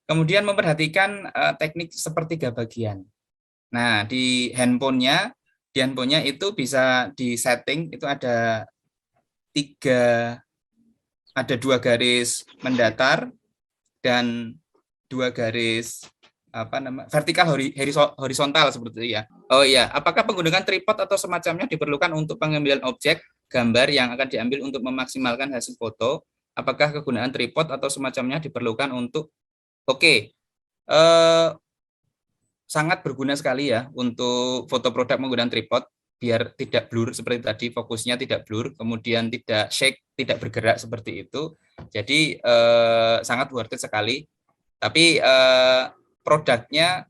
Kemudian memperhatikan teknik sepertiga bagian. Nah, di handphonenya itu bisa di setting, itu ada dua garis mendatar dan dua garis vertikal horizontal seperti itu ya. Oh iya, apakah penggunaan tripod atau semacamnya diperlukan untuk pengambilan objek gambar yang akan diambil untuk memaksimalkan hasil foto? Apakah kegunaan tripod atau semacamnya diperlukan untuk sangat berguna sekali ya untuk foto produk menggunakan tripod, biar tidak blur seperti tadi, fokusnya tidak blur, kemudian tidak shake, tidak bergerak seperti itu. Jadi sangat worth it sekali. Tapi produknya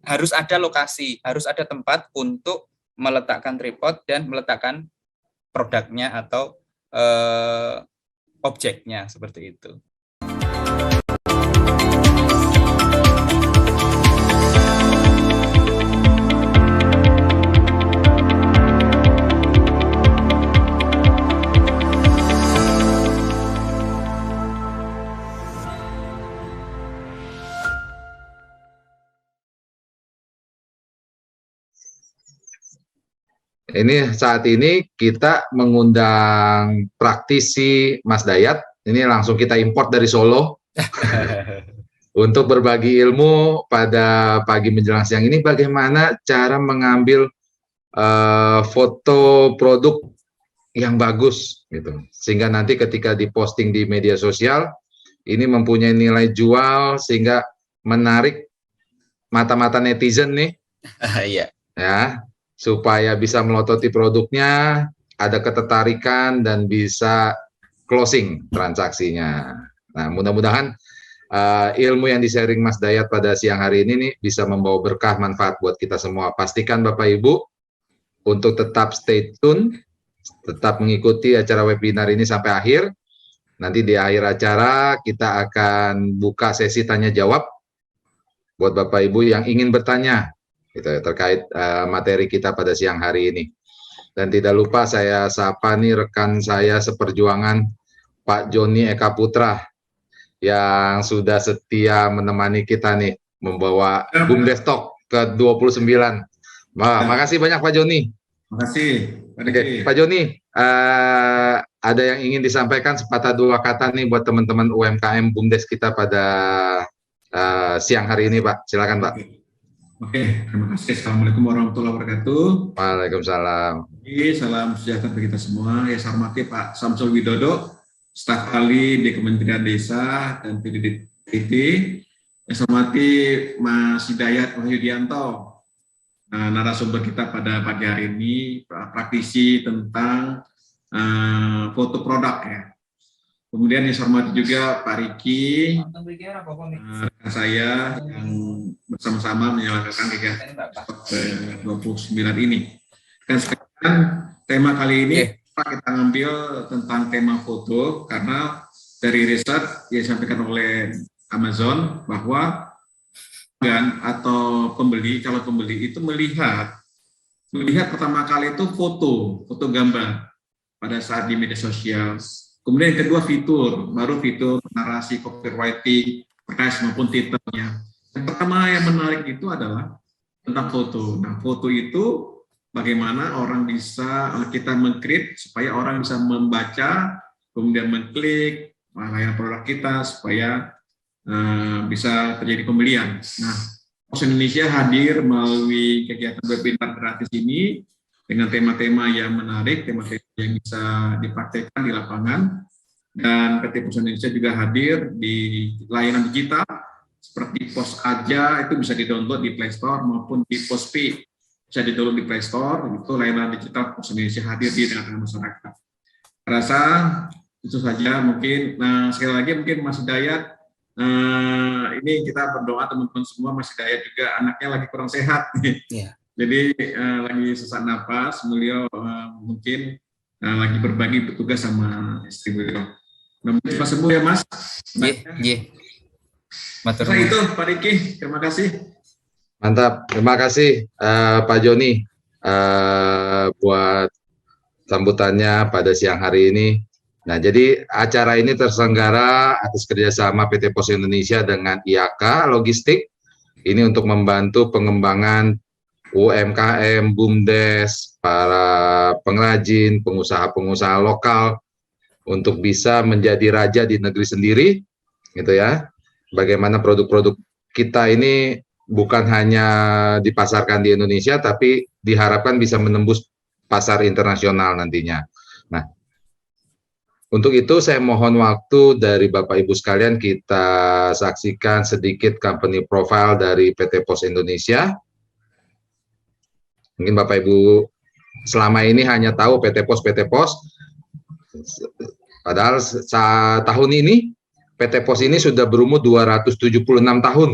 harus ada lokasi, harus ada tempat untuk meletakkan tripod dan meletakkan produknya atau objeknya seperti itu. Ini saat ini kita mengundang praktisi Mas Dayat, ini langsung kita import dari Solo untuk berbagi ilmu pada pagi menjelang siang ini bagaimana cara mengambil foto produk yang bagus gitu. Sehingga nanti ketika diposting di media sosial ini mempunyai nilai jual sehingga menarik mata-mata netizen nih. Iya. Ya. Supaya bisa melototi produknya, ada ketertarikan dan bisa closing transaksinya. Nah, mudah-mudahan ilmu yang di-sharing Mas Dayat pada siang hari ini nih bisa membawa berkah manfaat buat kita semua. Pastikan Bapak Ibu untuk tetap stay tune, tetap mengikuti acara webinar ini sampai akhir. Nanti di akhir acara kita akan buka sesi tanya jawab buat Bapak Ibu yang ingin bertanya gitu, terkait materi kita pada siang hari ini. Dan tidak lupa saya sapa nih rekan saya seperjuangan Pak Joni Eka Putra yang sudah setia menemani kita nih membawa BUMDes Talk ke 29. Makasih banyak Pak Joni. Makasih. Pak Joni, ada yang ingin disampaikan sepatah dua kata nih buat teman-teman UMKM BUMDes kita pada siang hari ini Pak. Silakan Pak. Oke, terima kasih. Assalamualaikum warahmatullahi wabarakatuh. Waalaikumsalam. Salam sejahtera bagi kita semua. Ya, saya hormati Pak Samsul Widodo, staf ahli di Kementerian Desa dan PDDT. Ya, saya hormati Mas Hidayat Wahyudianto, narasumber kita pada pagi hari ini, praktisi tentang foto produk ya. Kemudian yang saya hormati juga Pak Riki, rekan saya yang bersama-sama menyelenggarakan kegiatan 29 ini. Dan sekarang tema kali ini kita ngambil tentang tema foto karena dari riset yang disampaikan oleh Amazon bahwa atau calon pembeli itu melihat pertama kali itu foto gambar pada saat di media sosial. Kemudian yang kedua baru fitur narasi, copywriting, text maupun titelnya. Yang pertama yang menarik itu adalah tentang foto. Nah, foto itu bagaimana kita meng-create supaya orang bisa membaca, kemudian mengklik layanan produk kita supaya bisa terjadi pembelian. Nah, Pos Indonesia hadir melalui kegiatan webinar gratis ini dengan tema-tema yang menarik, tema-tema yang bisa dipraktekkan di lapangan, dan PT Pos Indonesia juga hadir di layanan digital seperti Pos Aja, itu bisa di-download di Play Store maupun di Postpay bisa di-download di Play Store. Itu layanan digital Pos Indonesia hadir di tengah-tengah masyarakat. Rasa itu saja mungkin. Nah, sekali lagi mungkin Mas Hidayat, ini kita berdoa teman-teman semua, Mas Hidayat juga anaknya lagi kurang sehat. Yeah. Jadi lagi sesak napas, beliau mungkin lagi berbagi petugas sama istri beliau. Cepat sembuh ya Mas. Iya. Nah, itu Pak Riki, terima kasih. Mantap, terima kasih Pak Joni buat sambutannya pada siang hari ini. Nah, jadi acara ini terselenggara atas kerjasama PT Pos Indonesia dengan IAK Logistik. Ini untuk membantu pengembangan UMKM, BUMDes, para pengrajin, pengusaha-pengusaha lokal untuk bisa menjadi raja di negeri sendiri, gitu ya. Bagaimana produk-produk kita ini bukan hanya dipasarkan di Indonesia, tapi diharapkan bisa menembus pasar internasional nantinya. Nah, untuk itu saya mohon waktu dari Bapak Ibu sekalian, kita saksikan sedikit company profile dari PT Pos Indonesia. Mungkin Bapak Ibu selama ini hanya tahu PT Pos, padahal tahun ini PT Pos ini sudah berumur 276 tahun.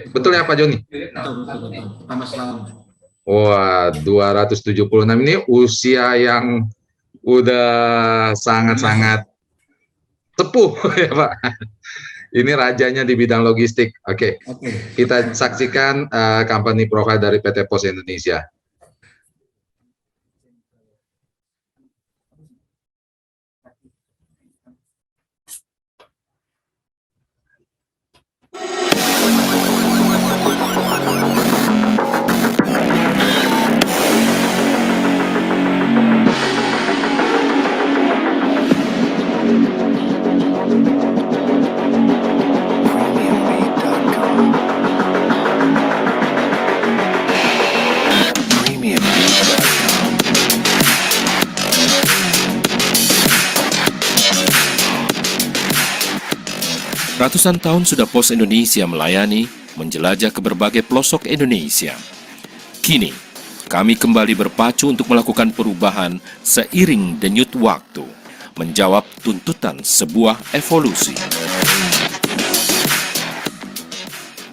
Betul ya Pak Joni? Betul. Pertama selalu. Wah, 276 ini usia yang udah sangat-sangat sepuh ya Pak. Ini rajanya di bidang logistik. Oke. Kita saksikan company profile dari PT Pos Indonesia. Ratusan tahun sudah Pos Indonesia melayani, menjelajah ke berbagai pelosok Indonesia. Kini, kami kembali berpacu untuk melakukan perubahan seiring denyut waktu, menjawab tuntutan sebuah evolusi.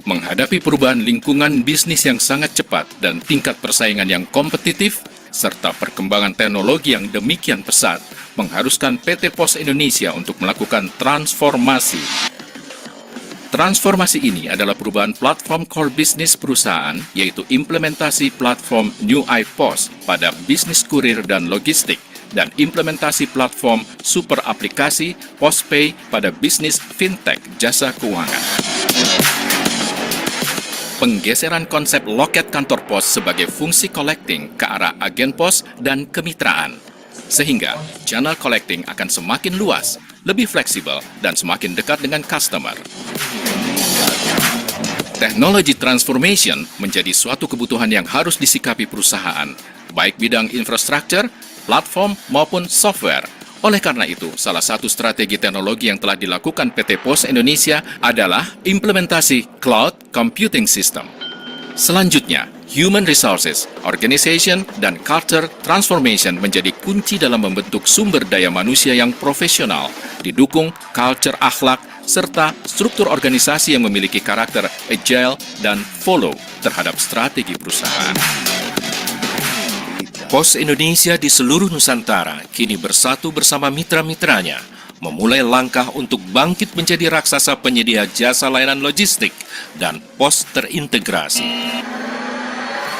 Menghadapi perubahan lingkungan bisnis yang sangat cepat dan tingkat persaingan yang kompetitif, serta perkembangan teknologi yang demikian pesat, mengharuskan PT Pos Indonesia untuk melakukan transformasi. Transformasi ini adalah perubahan platform core bisnis perusahaan, yaitu implementasi platform New iPos pada bisnis kurir dan logistik, dan implementasi platform super aplikasi PosPay pada bisnis fintech jasa keuangan. Penggeseran konsep loket kantor pos sebagai fungsi collecting ke arah agen pos dan kemitraan, sehingga channel collecting akan semakin luas, lebih fleksibel, dan semakin dekat dengan customer. Teknologi transformation menjadi suatu kebutuhan yang harus disikapi perusahaan, baik bidang infrastruktur, platform, maupun software. Oleh karena itu, salah satu strategi teknologi yang telah dilakukan PT Pos Indonesia adalah implementasi Cloud Computing System. Selanjutnya, Human Resources, Organization, dan Culture Transformation menjadi kunci dalam membentuk sumber daya manusia yang profesional, didukung culture akhlak, serta struktur organisasi yang memiliki karakter agile dan follow terhadap strategi perusahaan. Pos Indonesia di seluruh Nusantara kini bersatu bersama mitra-mitranya, memulai langkah untuk bangkit menjadi raksasa penyedia jasa layanan logistik dan pos terintegrasi.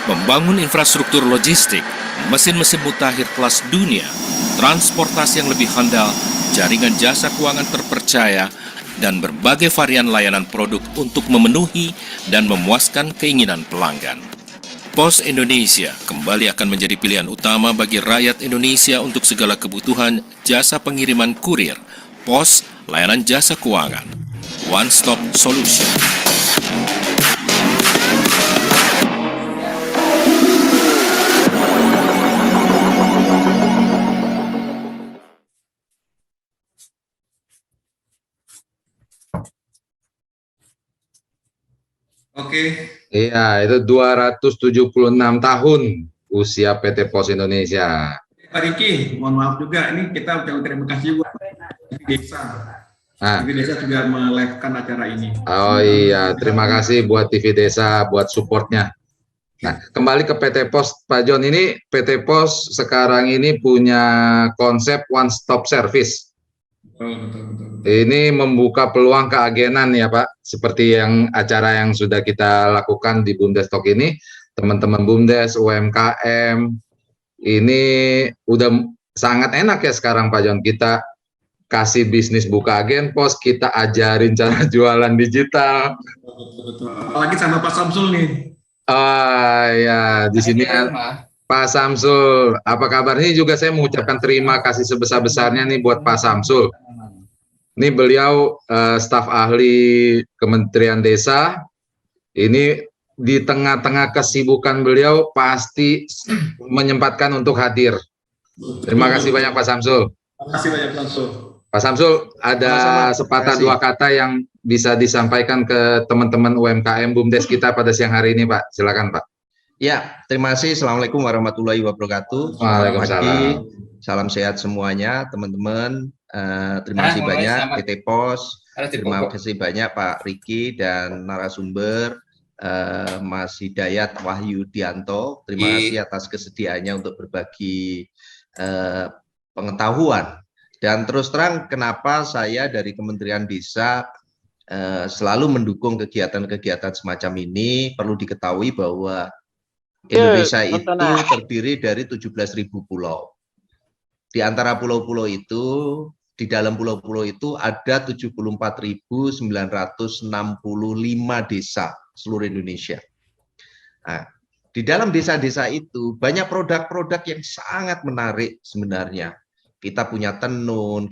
Membangun infrastruktur logistik, mesin-mesin mutakhir kelas dunia, transportasi yang lebih handal, jaringan jasa keuangan terpercaya, dan berbagai varian layanan produk untuk memenuhi dan memuaskan keinginan pelanggan. Pos Indonesia kembali akan menjadi pilihan utama bagi rakyat Indonesia untuk segala kebutuhan jasa pengiriman kurir, pos, layanan jasa keuangan. One Stop Solution. Oke. Iya, itu 276 tahun usia PT Pos Indonesia. Pak Riki, mohon maaf juga, ini kita ucapkan terima kasih buat TV Desa. TV Desa juga melive-kan acara ini. Oh iya, terima kasih buat TV Desa, buat supportnya. Nah, kembali ke PT Pos, Pak John, ini PT Pos sekarang ini punya konsep one stop service. Betul. Ini membuka peluang keagenan ya Pak, seperti yang acara yang sudah kita lakukan di BUMDes Talk ini, teman-teman BUMDes, UMKM, ini udah sangat enak ya sekarang Pak John, kita kasih bisnis buka agen pos, kita ajarin cara jualan digital. Betul. Apalagi sama Pak Samsul nih. Ya, di sini Pak Samsul, apa kabar? Ini juga saya mengucapkan terima kasih sebesar-besarnya nih buat Pak Samsul. Ini beliau staf ahli Kementerian Desa. Ini di tengah-tengah kesibukan beliau pasti menyempatkan untuk hadir. Terima kasih banyak Pak Samsul. Terima kasih banyak Pak Samsul. Pak Samsul, ada sepatah dua kata yang bisa disampaikan ke teman-teman UMKM BUMDes kita pada siang hari ini, Pak. Silakan, Pak. Ya, terima kasih. Assalamualaikum warahmatullahi wabarakatuh. Waalaikumsalam. Salam sehat semuanya, teman-teman. Terima kasih banyak PT Pos. Terima kasih banyak Pak Riki dan narasumber Mas Hidayat Wahyudianto. Terima kasih atas kesediaannya untuk berbagi pengetahuan. Dan terus terang kenapa saya dari Kementerian Desa selalu mendukung kegiatan-kegiatan semacam ini. Perlu diketahui bahwa Indonesia itu terdiri dari 17.000 pulau. Di antara pulau-pulau itu, di dalam pulau-pulau itu ada 74.965 desa seluruh Indonesia. Nah, di dalam desa-desa itu banyak produk-produk yang sangat menarik sebenarnya. Kita punya tenun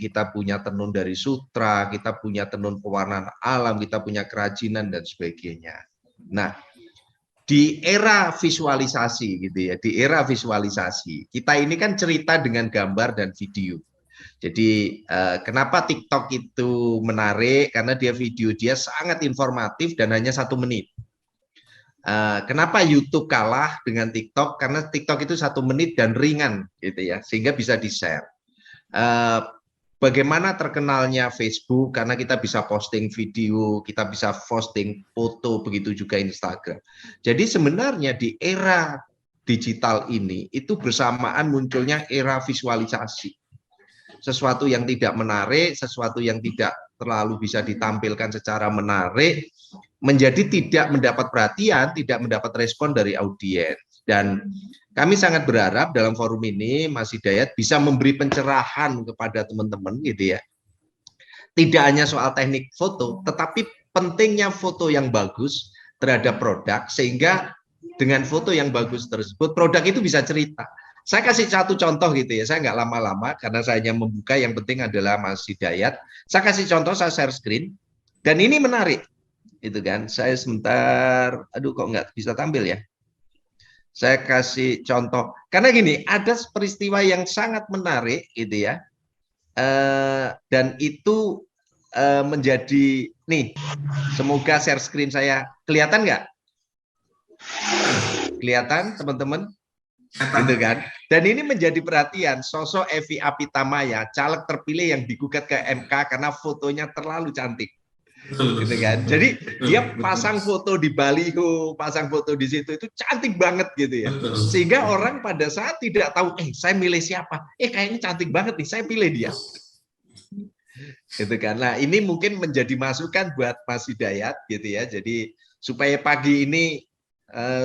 dari sutra, kita punya tenun pewarnaan alam, kita punya kerajinan dan sebagainya. Nah, di era visualisasi gitu ya, di era visualisasi kita ini kan cerita dengan gambar dan video. Jadi kenapa TikTok itu menarik? Karena video dia sangat informatif dan hanya 1 menit. Kenapa YouTube kalah dengan TikTok? Karena TikTok itu 1 menit dan ringan gitu ya, sehingga bisa di-share. Bagaimana terkenalnya Facebook? Karena kita bisa posting video, kita bisa posting foto, begitu juga Instagram. Jadi sebenarnya di era digital ini itu bersamaan munculnya era visualisasi. Sesuatu yang tidak menarik, sesuatu yang tidak terlalu bisa ditampilkan secara menarik, menjadi tidak mendapat perhatian, tidak mendapat respon dari audiens. Dan kami sangat berharap dalam forum ini Mas Hidayat bisa memberi pencerahan kepada teman-teman gitu ya. Tidak hanya soal teknik foto, tetapi pentingnya foto yang bagus terhadap produk, sehingga dengan foto yang bagus tersebut produk itu bisa cerita. Saya kasih satu contoh gitu ya, saya nggak lama-lama karena saya hanya membuka, yang penting adalah Mas Hidayat. Saya kasih contoh, saya share screen, dan ini menarik, itu kan. Saya sebentar, aduh kok nggak bisa tampil ya. Saya kasih contoh, karena gini, ada peristiwa yang sangat menarik gitu ya, dan itu menjadi, nih, semoga share screen saya, kelihatan nggak? Kelihatan teman-teman? Gitu kan? Dan ini menjadi perhatian, sosok Evi Apitamaya, caleg terpilih yang digugat ke MK karena fotonya terlalu cantik. Gitu kan. Jadi dia pasang foto di baliho, pasang foto di situ, itu cantik banget gitu ya. Sehingga orang pada saat tidak tahu, saya milih siapa? Kayaknya cantik banget nih, saya pilih dia. Gitu kan. Nah, ini mungkin menjadi masukan buat Mas Hidayat gitu ya. Jadi supaya pagi ini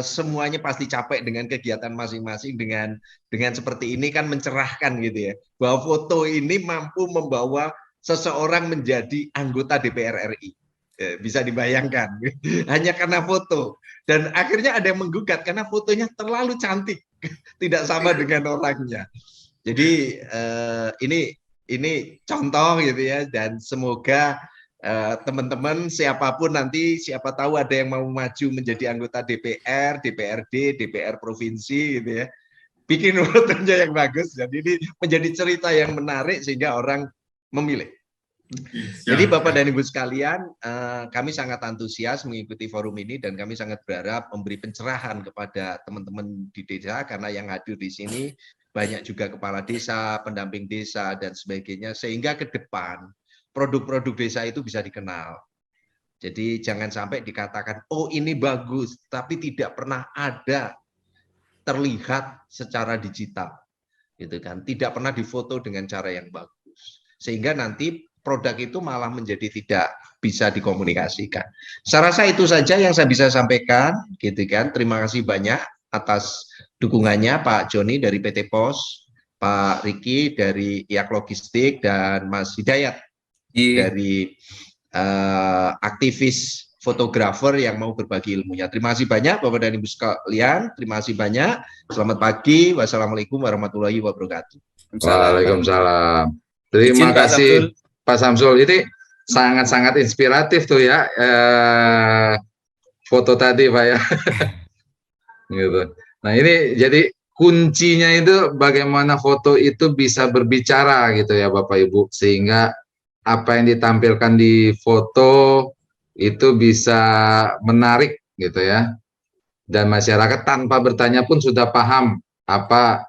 semuanya pasti capek dengan kegiatan masing-masing, dengan seperti ini kan mencerahkan gitu ya. Bahwa foto ini mampu membawa seseorang menjadi anggota DPR RI. Bisa dibayangkan, hanya karena foto. Dan akhirnya ada yang menggugat karena fotonya terlalu cantik, tidak sama dengan orangnya. Jadi ini contoh gitu ya, dan semoga teman-teman siapapun nanti, siapa tahu ada yang mau maju menjadi anggota DPR, DPRD, DPR provinsi gitu ya, bikin fotonya yang bagus. Jadi ini menjadi cerita yang menarik sehingga orang memilih. Jadi Bapak dan Ibu sekalian, kami sangat antusias mengikuti forum ini dan kami sangat berharap memberi pencerahan kepada teman-teman di desa, karena yang hadir di sini banyak juga kepala desa, pendamping desa dan sebagainya, sehingga ke depan produk-produk desa itu bisa dikenal. Jadi jangan sampai dikatakan, oh ini bagus, tapi tidak pernah ada terlihat secara digital, gitu kan? Tidak pernah difoto dengan cara yang bagus, sehingga nanti produk itu malah menjadi tidak bisa dikomunikasikan. Saya rasa itu saja yang saya bisa sampaikan, gitu kan? Terima kasih banyak atas dukungannya Pak Joni dari PT Pos. Pak Riki dari IAK Logistik dan Mas Hidayat Iya. dari aktivis fotografer yang mau berbagi ilmunya. Terima kasih banyak Bapak dan Ibu sekalian. Terima kasih banyak. Selamat pagi. Wassalamualaikum warahmatullahi wabarakatuh. Waalaikumsalam. Terima Izin, Pak Samsul. kasih Pak Samsul. Ini sangat-sangat inspiratif tuh ya foto tadi Pak ya. Gitu. Nah ini jadi kuncinya itu bagaimana foto itu bisa berbicara gitu ya Bapak Ibu, sehingga apa yang ditampilkan di foto itu bisa menarik gitu ya, dan masyarakat tanpa bertanya pun sudah paham apa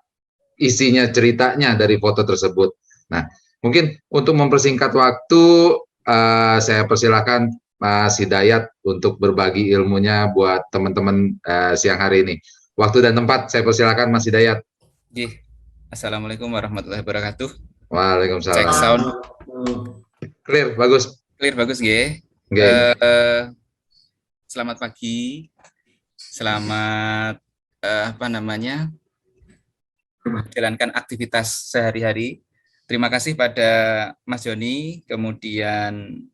isinya, ceritanya dari foto tersebut. Nah mungkin untuk mempersingkat waktu saya persilakan Mas Hidayat untuk berbagi ilmunya buat teman-teman siang hari ini. Waktu dan tempat saya persilakan Mas Hidayat. Assalamualaikum warahmatullahi wabarakatuh. Waalaikumsalam. Cek sound. Clear, bagus. Clear, bagus, G. Selamat pagi. Selamat menjalankan aktivitas sehari-hari. Terima kasih pada Mas Joni, kemudian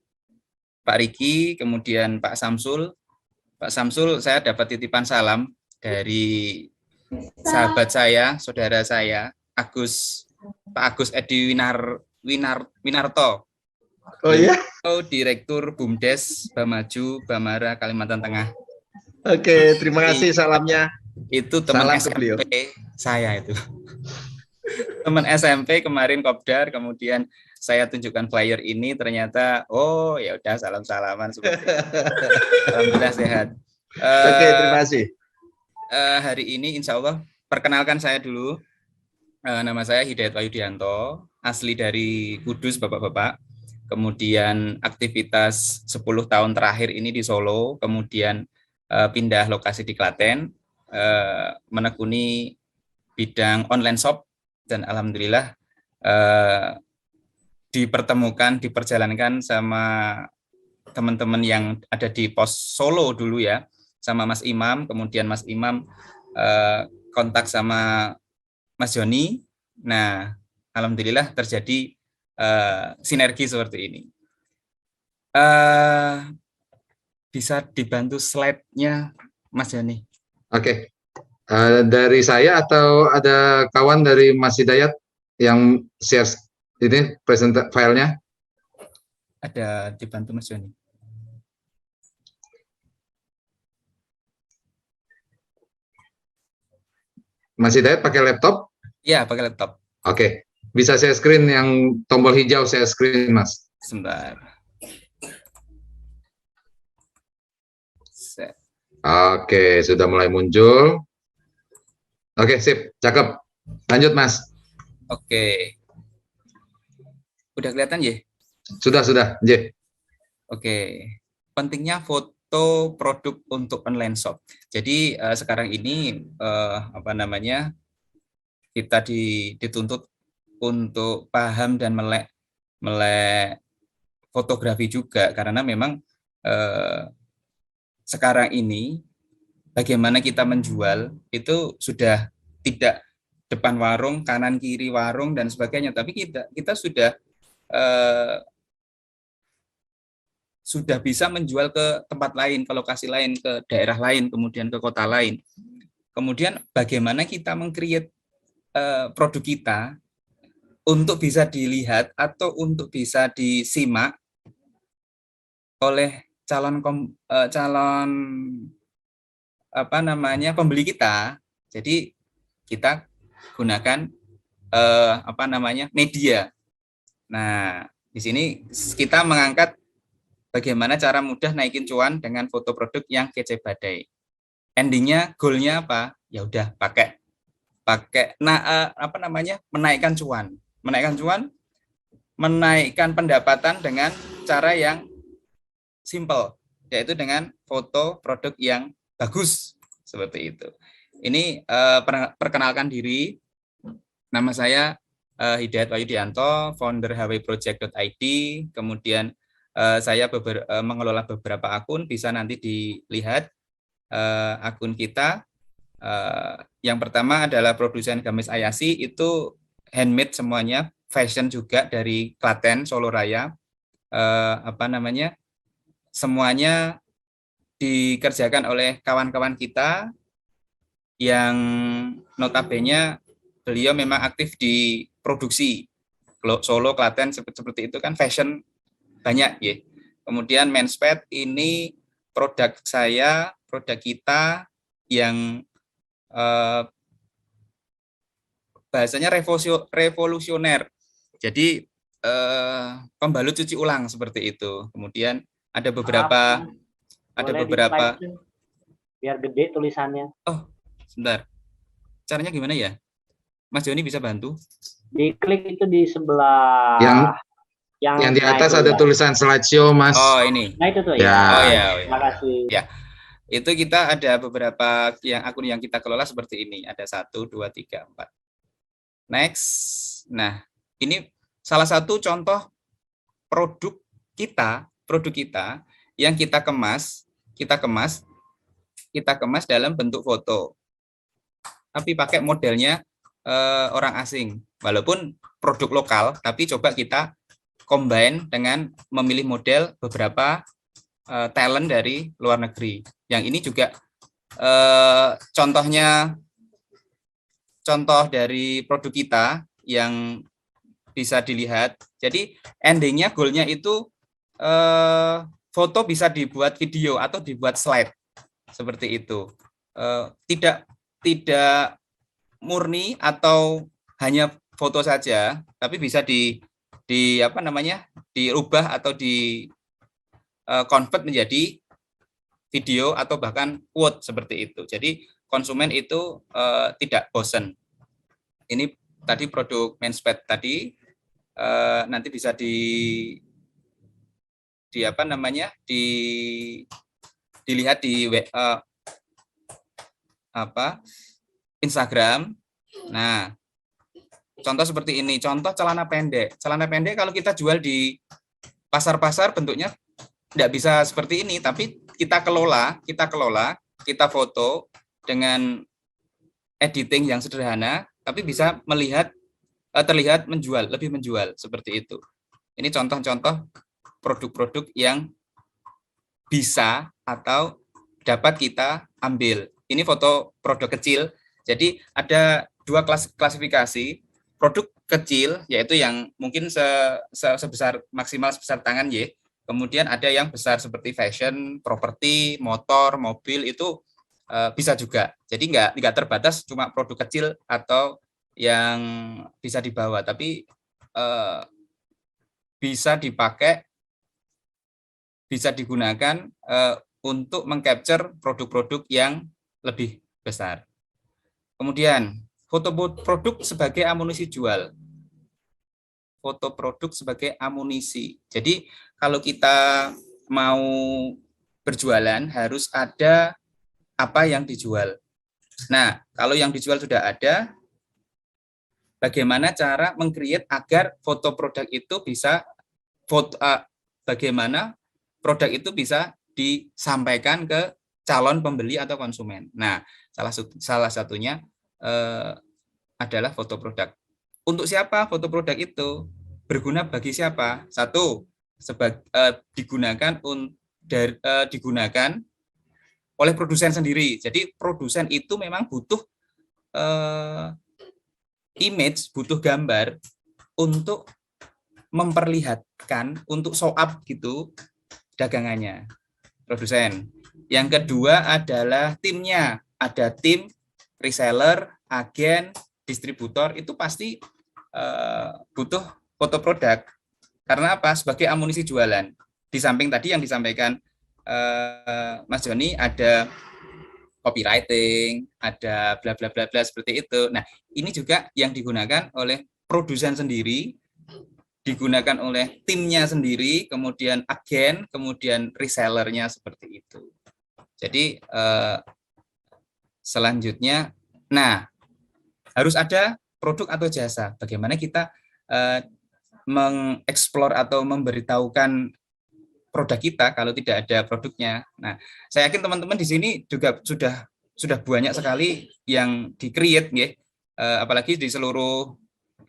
Pak Riki, kemudian Pak Samsul. Pak Samsul, saya dapat titipan salam dari sahabat saya, saudara saya, Pak Agus Edi Winarto. Oh iya? Direktur BUMDes Bamaju Bamara Kalimantan Tengah. Oke, terima kasih salamnya. Itu teman SMP saya itu. Teman SMP kemarin kopdar, kemudian saya tunjukkan flyer ini, ternyata oh ya udah salam-salaman seperti itu. Alhamdulillah sehat. Oke, terima kasih. Hari ini insya Allah perkenalkan saya dulu. Nama saya Hidayat Wayudianto, asli dari Kudus Bapak-bapak. Kemudian aktivitas 10 tahun terakhir ini di Solo, kemudian pindah lokasi di Klaten, menekuni bidang online shop, dan alhamdulillah diperjalankan sama teman-teman yang ada di pos Solo dulu ya, sama Mas Imam, kemudian Mas Imam kontak sama Mas Joni. Nah, alhamdulillah terjadi sinergi seperti ini. Bisa dibantu slide-nya, Mas Joni? Oke. Dari saya atau ada kawan dari Mas Hidayat yang share ini filenya? Ada, dibantu Mas Joni. Mas Hidayat pakai laptop? Iya, pakai laptop. Oke. Bisa saya screen yang tombol hijau, saya screen, Mas. Sebentar. Oke, sudah mulai muncul. Oke, sip, cakep. Lanjut, Mas. Oke. Udah kelihatan ya? Sudah, J. Oke. Pentingnya foto produk untuk online shop. Jadi sekarang ini kita dituntut untuk paham dan melek fotografi juga, karena memang sekarang ini bagaimana kita menjual itu sudah tidak depan warung, kanan kiri warung dan sebagainya, tapi kita sudah bisa menjual ke tempat lain, ke lokasi lain, ke daerah lain, kemudian ke kota lain. Kemudian bagaimana kita meng-create produk kita untuk bisa dilihat atau untuk bisa disimak oleh calon pembeli kita. Jadi kita gunakan media. Nah, di sini kita mengangkat bagaimana cara mudah naikin cuan dengan foto produk yang kece badai. Endingnya, goalnya apa? Ya udah pakai menaikkan cuan, menaikkan pendapatan dengan cara yang simple, yaitu dengan foto produk yang bagus seperti itu. Ini perkenalkan diri, nama saya Hidayat Wayudianto, founder hwproject.id. Kemudian saya mengelola beberapa akun, bisa nanti dilihat akun kita. Yang pertama adalah produsen gamis Ayasi, itu handmade semuanya, fashion juga dari Klaten, Solo Raya. Semuanya dikerjakan oleh kawan-kawan kita yang notabene beliau memang aktif di produksi Solo, Klaten seperti itu kan, fashion banyak ya. Kemudian Menspet ini produk kita yang bahasanya revolusioner. Jadi pembalut cuci ulang seperti itu. Kemudian ada beberapa biar gede tulisannya. Oh, sebentar. Caranya gimana ya? Mas Joni bisa bantu? Diklik itu di sebelah yang di atas ada tulisan slideshow, Mas. Oh, ini. Nah, itu tuh ya. Oh ya. Terima kasih. Ya. Itu kita ada beberapa akun yang kita kelola seperti ini. Ada 1, 2, 3, 4. Next. Nah, ini salah satu contoh produk kita yang kita kemas dalam bentuk foto. Tapi pakai modelnya orang asing. Walaupun produk lokal, tapi coba kita combine dengan memilih model beberapa talent dari luar negeri. Yang ini juga contoh dari produk kita yang bisa dilihat. Jadi endingnya, goalnya itu foto bisa dibuat video atau dibuat slide seperti itu. Tidak murni atau hanya foto saja, tapi bisa diubah atau di convert menjadi video atau bahkan quote seperti itu. Jadi konsumen itu tidak bosan. Ini tadi produk Menspet tadi, nanti bisa dilihat di Instagram. Nah, contoh seperti ini, contoh celana pendek. Celana pendek kalau kita jual di pasar-pasar bentuknya tidak bisa seperti ini, tapi kita kelola, kita foto dengan editing yang sederhana, tapi bisa terlihat lebih menjual seperti itu. Ini contoh-contoh produk-produk yang bisa atau dapat kita ambil. Ini foto produk kecil. Jadi ada 2 klasifikasi. Produk kecil yaitu yang mungkin maksimal sebesar tangan Y. Kemudian ada yang besar seperti fashion, properti, motor, mobil, itu bisa juga. Jadi nggak terbatas cuma produk kecil atau yang bisa dibawa, tapi bisa digunakan untuk mengcapture produk-produk yang lebih besar. Kemudian foto produk sebagai amunisi jual. Foto produk sebagai amunisi. Jadi kalau kita mau berjualan harus ada apa yang dijual. Nah, kalau yang dijual sudah ada, bagaimana cara meng-create agar foto produk itu bisa bagaimana produk itu bisa disampaikan ke calon pembeli atau konsumen. Nah, salah satunya adalah foto produk. Untuk siapa foto produk itu? Berguna bagi siapa? Satu, digunakan oleh produsen sendiri. Jadi produsen itu memang butuh image, butuh gambar untuk memperlihatkan, untuk show up gitu dagangannya. Produsen. Yang kedua adalah timnya. Ada tim reseller, agen, distributor, itu pasti butuh foto produk. Karena apa? Sebagai amunisi jualan. Di samping tadi yang disampaikan Mas Joni, ada copywriting, ada bla bla bla bla seperti itu. Nah, ini juga yang digunakan oleh produsen sendiri, digunakan oleh timnya sendiri, kemudian agen, kemudian resellernya seperti itu. Jadi selanjutnya, nah harus ada produk atau jasa. Bagaimana kita mengeksplor atau memberitahukan produk kita kalau tidak ada produknya. Nah, saya yakin teman-teman di sini juga sudah banyak sekali yang di-create, ya. Apalagi di seluruh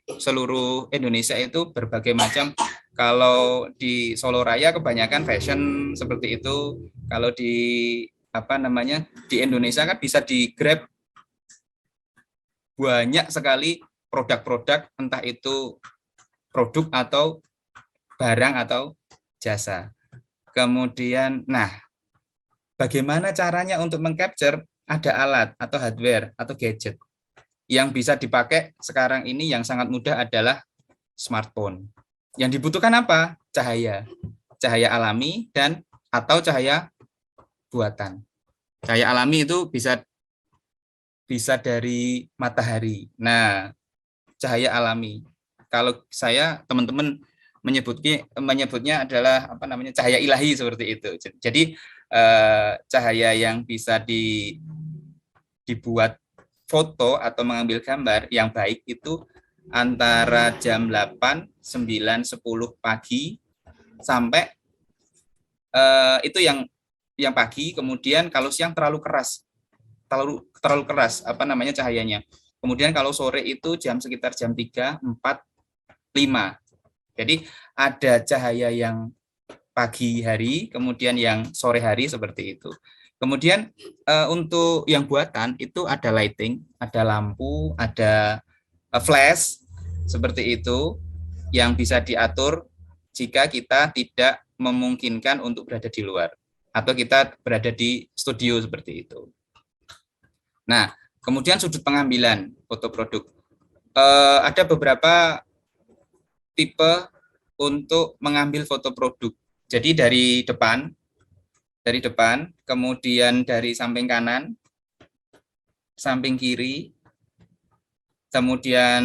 seluruh Indonesia itu berbagai macam. Kalau di Solo Raya kebanyakan fashion seperti itu. Kalau di di Indonesia kan bisa di Grab banyak sekali produk-produk, entah itu produk atau barang atau jasa. Kemudian, bagaimana caranya untuk mengcapture? Ada alat atau hardware atau gadget yang bisa dipakai sekarang ini. Yang sangat mudah adalah smartphone. Yang dibutuhkan apa? Cahaya alami dan atau cahaya buatan. Cahaya alami itu bisa dari matahari. Nah, cahaya alami. Kalau saya, teman-teman menyebutnya adalah cahaya ilahi seperti itu. Jadi cahaya yang bisa dibuat foto atau mengambil gambar yang baik itu antara jam 8, 9, 10 pagi sampai itu yang pagi. Kemudian kalau siang terlalu keras cahayanya. Kemudian kalau sore itu sekitar jam 3, 4, 5. Jadi ada cahaya yang pagi hari, kemudian yang sore hari seperti itu. Kemudian untuk yang buatan itu ada lighting, ada lampu, ada flash seperti itu yang bisa diatur jika kita tidak memungkinkan untuk berada di luar atau kita berada di studio seperti itu. Nah, kemudian sudut pengambilan foto produk. Ada beberapa tipe untuk mengambil foto produk. Jadi dari depan, kemudian dari samping kanan, samping kiri, kemudian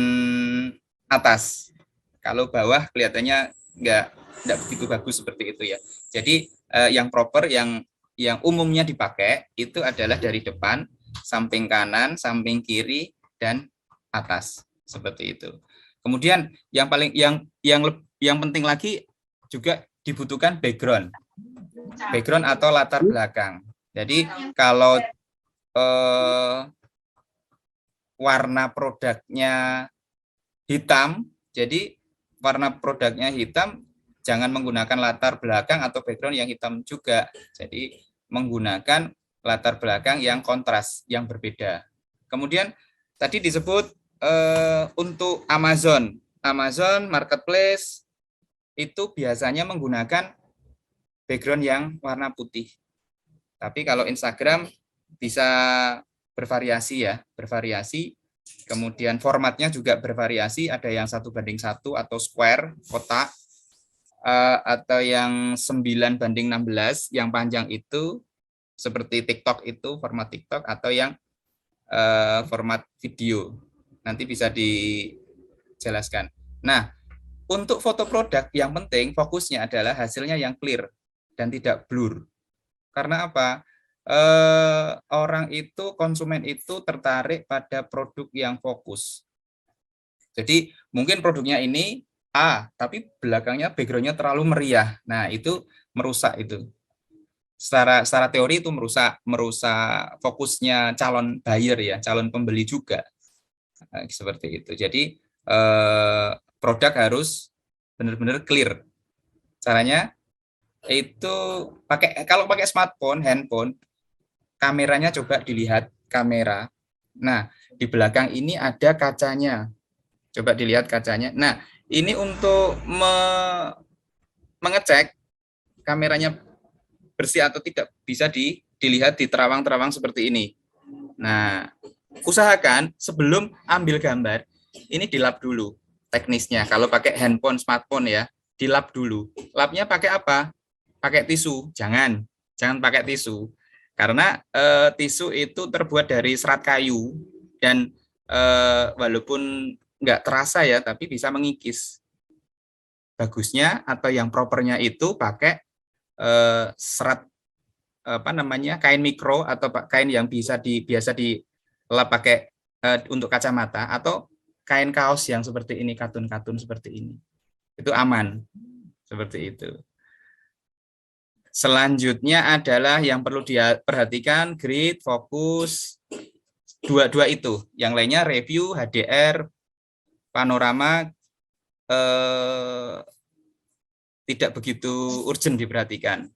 atas. Kalau bawah kelihatannya nggak begitu bagus seperti itu ya. Jadi yang proper, yang umumnya dipakai itu adalah dari depan, samping kanan, samping kiri, dan atas seperti itu. Kemudian yang penting lagi juga dibutuhkan background atau latar belakang. Jadi kalau warna produknya hitam, jadi warna produknya hitam, jangan menggunakan latar belakang atau background yang hitam juga. Jadi menggunakan latar belakang yang kontras, yang berbeda. Kemudian tadi disebut untuk Amazon Marketplace itu biasanya menggunakan background yang warna putih. Tapi kalau Instagram bisa bervariasi ya, Kemudian formatnya juga bervariasi, ada yang 1:1 atau square, kotak, atau yang 9:16 yang panjang itu seperti TikTok itu, format TikTok, atau yang format video. Nanti bisa dijelaskan. Nah, untuk foto produk yang penting fokusnya adalah hasilnya yang clear dan tidak blur. Karena apa? Konsumen itu tertarik pada produk yang fokus. Jadi mungkin produknya ini A, tapi belakangnya background-nya terlalu meriah. Nah, itu merusak itu. Secara teori itu merusak fokusnya calon buyer ya, calon pembeli juga. Seperti itu. Jadi produk harus benar-benar clear. Caranya itu kalau pakai smartphone, handphone, kameranya coba dilihat kamera. Nah, di belakang ini ada kacanya. Coba dilihat kacanya. Nah, ini untuk mengecek kameranya bersih atau tidak, bisa dilihat di terawang-terawang seperti ini. Nah, usahakan sebelum ambil gambar, ini dilap dulu teknisnya. Kalau pakai handphone, smartphone ya, dilap dulu. Lapnya pakai apa? Pakai tisu. Jangan pakai tisu. Karena tisu itu terbuat dari serat kayu dan walaupun nggak terasa ya, tapi bisa mengikis. Bagusnya atau yang propernya itu pakai serat kain mikro atau kain yang biasa dilap pakai untuk kacamata, atau kain kaos yang seperti ini, katun-katun seperti ini. Itu aman. Seperti itu. Selanjutnya adalah yang perlu diperhatikan grid, fokus, dua itu. Yang lainnya review, HDR, panorama tidak begitu urgent diperhatikan.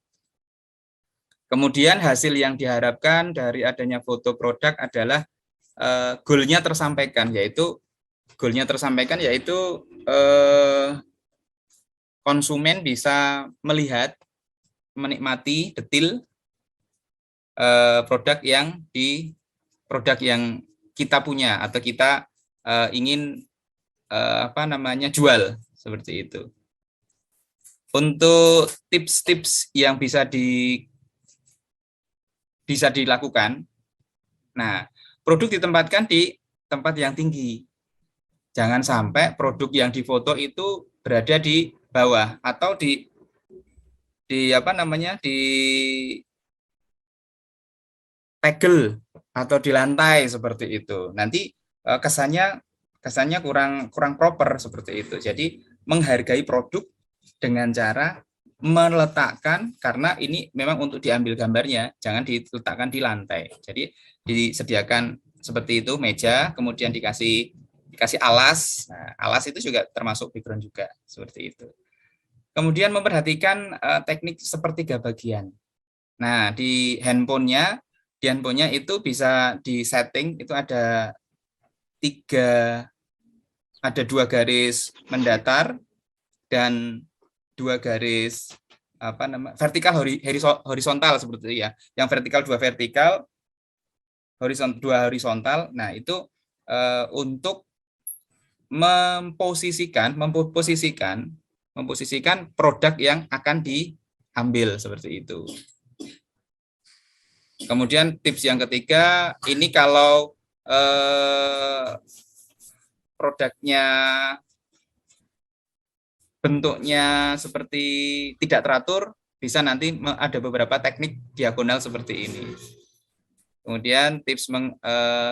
Kemudian hasil yang diharapkan dari adanya foto produk adalah goalnya tersampaikan, yaitu konsumen bisa melihat, menikmati detil produk yang kita punya atau kita ingin jual, seperti itu. Untuk tips-tips yang bisa dilakukan, nah, produk ditempatkan di tempat yang tinggi. Jangan sampai produk yang difoto itu berada di bawah atau di tegel atau di lantai, seperti itu. Nanti kesannya kurang proper, seperti itu. Jadi menghargai produk dengan cara meletakkan, karena ini memang untuk diambil gambarnya, jangan diletakkan di lantai. Jadi disediakan seperti itu meja, kemudian dikasih alas. Nah, alas itu juga termasuk background juga, seperti itu. Kemudian memperhatikan teknik sepertiga bagian. Nah, di handphonenya itu bisa di setting, itu ada 2 garis mendatar dan 2 garis vertikal horizontal, seperti itu ya. Yang vertikal 2 vertikal, 2 horizontal. Nah, itu untuk memposisikan produk yang akan diambil, seperti itu. Kemudian tips yang ketiga, ini kalau produknya bentuknya seperti tidak teratur, bisa nanti ada beberapa teknik diagonal seperti ini. Kemudian tips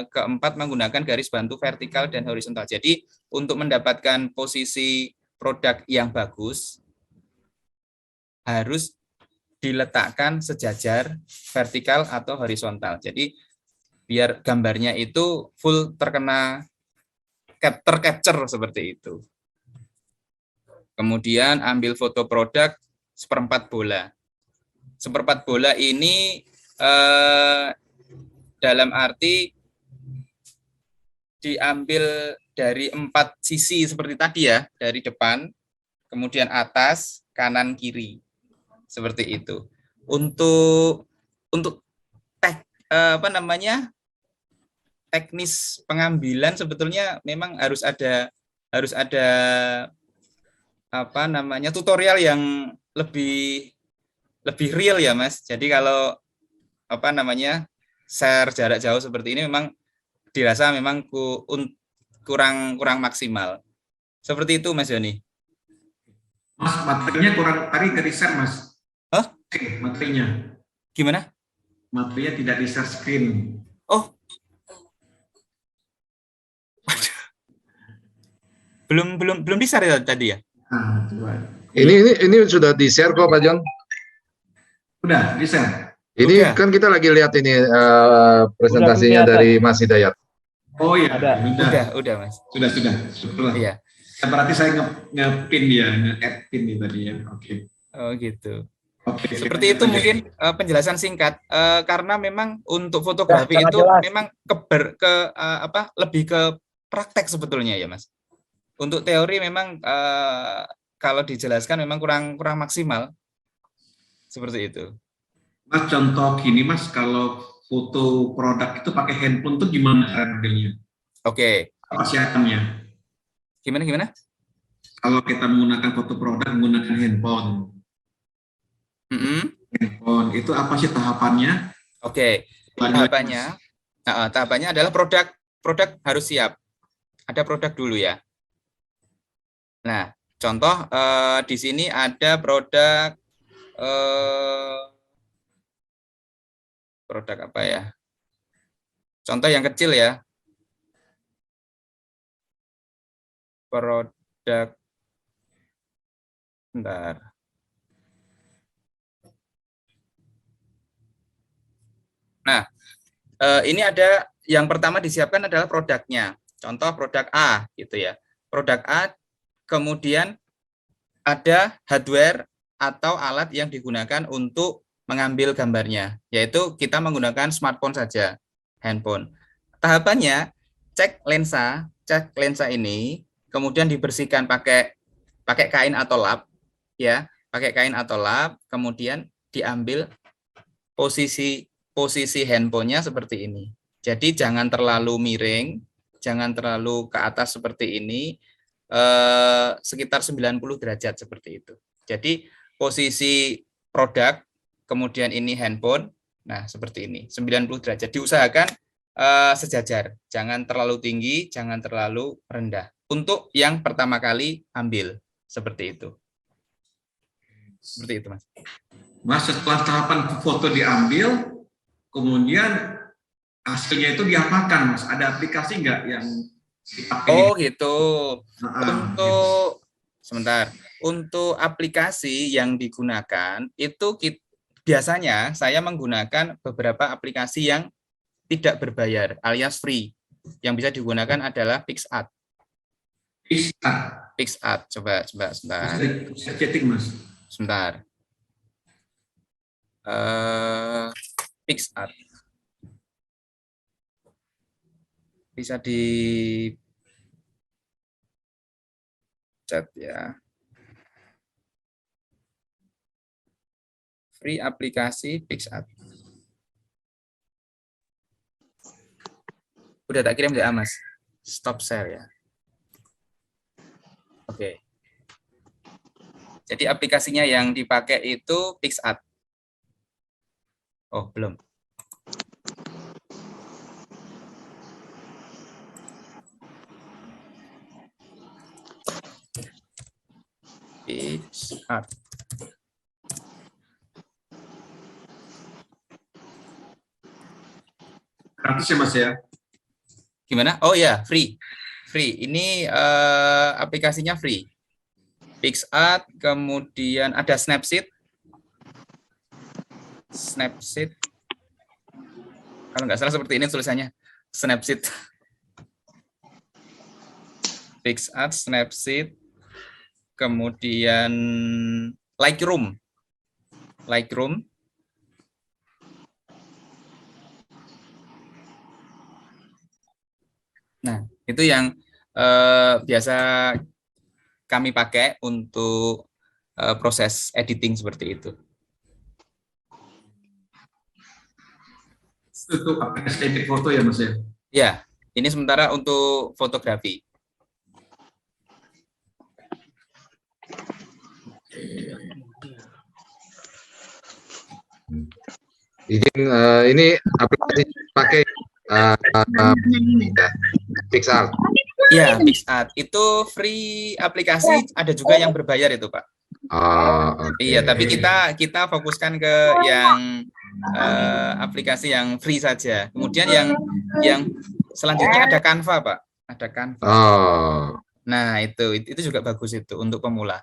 keempat, menggunakan garis bantu vertikal dan horizontal. Jadi untuk mendapatkan posisi produk yang bagus, harus diletakkan sejajar vertikal atau horizontal. Jadi biar gambarnya itu full tercapture, seperti itu. Kemudian ambil foto produk seperempat bola. Seperempat bola ini dalam arti diambil dari 4 sisi seperti tadi ya, dari depan, kemudian atas, kanan, kiri, seperti itu. Untuk teknis pengambilan sebetulnya memang harus ada tutorial yang lebih real ya, Mas. Jadi kalau share jarak jauh seperti ini memang dirasa memang kurang maksimal. Seperti itu, Mas Joni. Mas, materinya kurang, tadi nggak di-share, Mas. Hah? Materinya. Gimana? Materinya tidak di-share screen. Oh. belum di-share ya tadi ya? Ah, coba. Ini sudah di-share kok, Pak John. Udah di-share. Ini kan kita lagi lihat ini presentasinya dari Mas Hidayat. Oh iya, udah Mas. Sudah. Iya. Berarti saya nge-pin dia, nge-add pin dia tadi ya. Oke. Oh gitu. Oke. Seperti itu mungkin penjelasan singkat, karena memang untuk fotografi itu memang lebih ke praktek sebetulnya ya, Mas. Untuk teori memang kalau dijelaskan memang kurang maksimal. Seperti itu. Mas, contoh gini Mas, kalau foto produk itu pakai handphone tuh gimana cara modelnya? Oke. Apa syaratnya? Gimana? Kalau kita menggunakan foto produk menggunakan handphone. Handphone itu apa sih tahapannya? Oke. Tahapannya adalah produk harus siap. Ada produk dulu ya. Nah, contoh di sini ada produk apa ya? Contoh yang kecil ya. Produk, bentar. Nah, ini ada yang pertama disiapkan adalah produknya. Contoh produk A gitu ya. produk A, kemudian ada hardware atau alat yang digunakan untuk mengambil gambarnya, yaitu kita menggunakan smartphone saja, handphone. Tahapannya cek lensa ini, kemudian dibersihkan pakai kain atau lap, ya, pakai kain atau lap, kemudian diambil posisi handphonenya seperti ini. Jadi jangan terlalu miring, jangan terlalu ke atas seperti ini, sekitar 90 derajat seperti itu. Jadi posisi produk, kemudian ini handphone, nah seperti ini, 90 derajat. Diusahakan sejajar, jangan terlalu tinggi, jangan terlalu rendah. Untuk yang pertama kali ambil, seperti itu. Seperti itu, Mas. Mas, setelah tahapan foto diambil, kemudian hasilnya itu diapakan, Mas? Ada aplikasi nggak yang dipakai? Oh gitu. Gitu. Sebentar. Untuk aplikasi yang digunakan itu biasanya saya menggunakan beberapa aplikasi yang tidak berbayar alias free. Yang bisa digunakan adalah PicsArt. PicsArt. Coba sebentar. Bisa chatting, Mas. Sebentar. PicsArt. Bisa di chat ya. Free aplikasi PicsArt. Udah tak kirim ya, Mas. Stop share ya. Oke. Jadi aplikasinya yang dipakai itu PicsArt. Oh, belum. PicsArt. Gratis ya, Mas ya? Gimana? Oh ya, free. Ini aplikasinya free. PicsArt, kemudian ada Snapseed. Kalau nggak salah seperti ini tulisannya. Snapseed. PicsArt, Snapseed, kemudian Lightroom. Nah, itu yang biasa kami pakai untuk proses editing seperti itu. Untuk aplikasi edit foto ya, Mas ya? Ya, ini sementara untuk fotografi. Ini aplikasi pakai PicsArt. Ya, PicsArt itu free aplikasi, ada juga yang berbayar itu, Pak. Oh, okay. Iya, tapi kita fokuskan ke yang aplikasi yang free saja. Kemudian yang selanjutnya ada Canva, Pak. Ada Canva. Oh. Nah, itu juga bagus itu untuk pemula.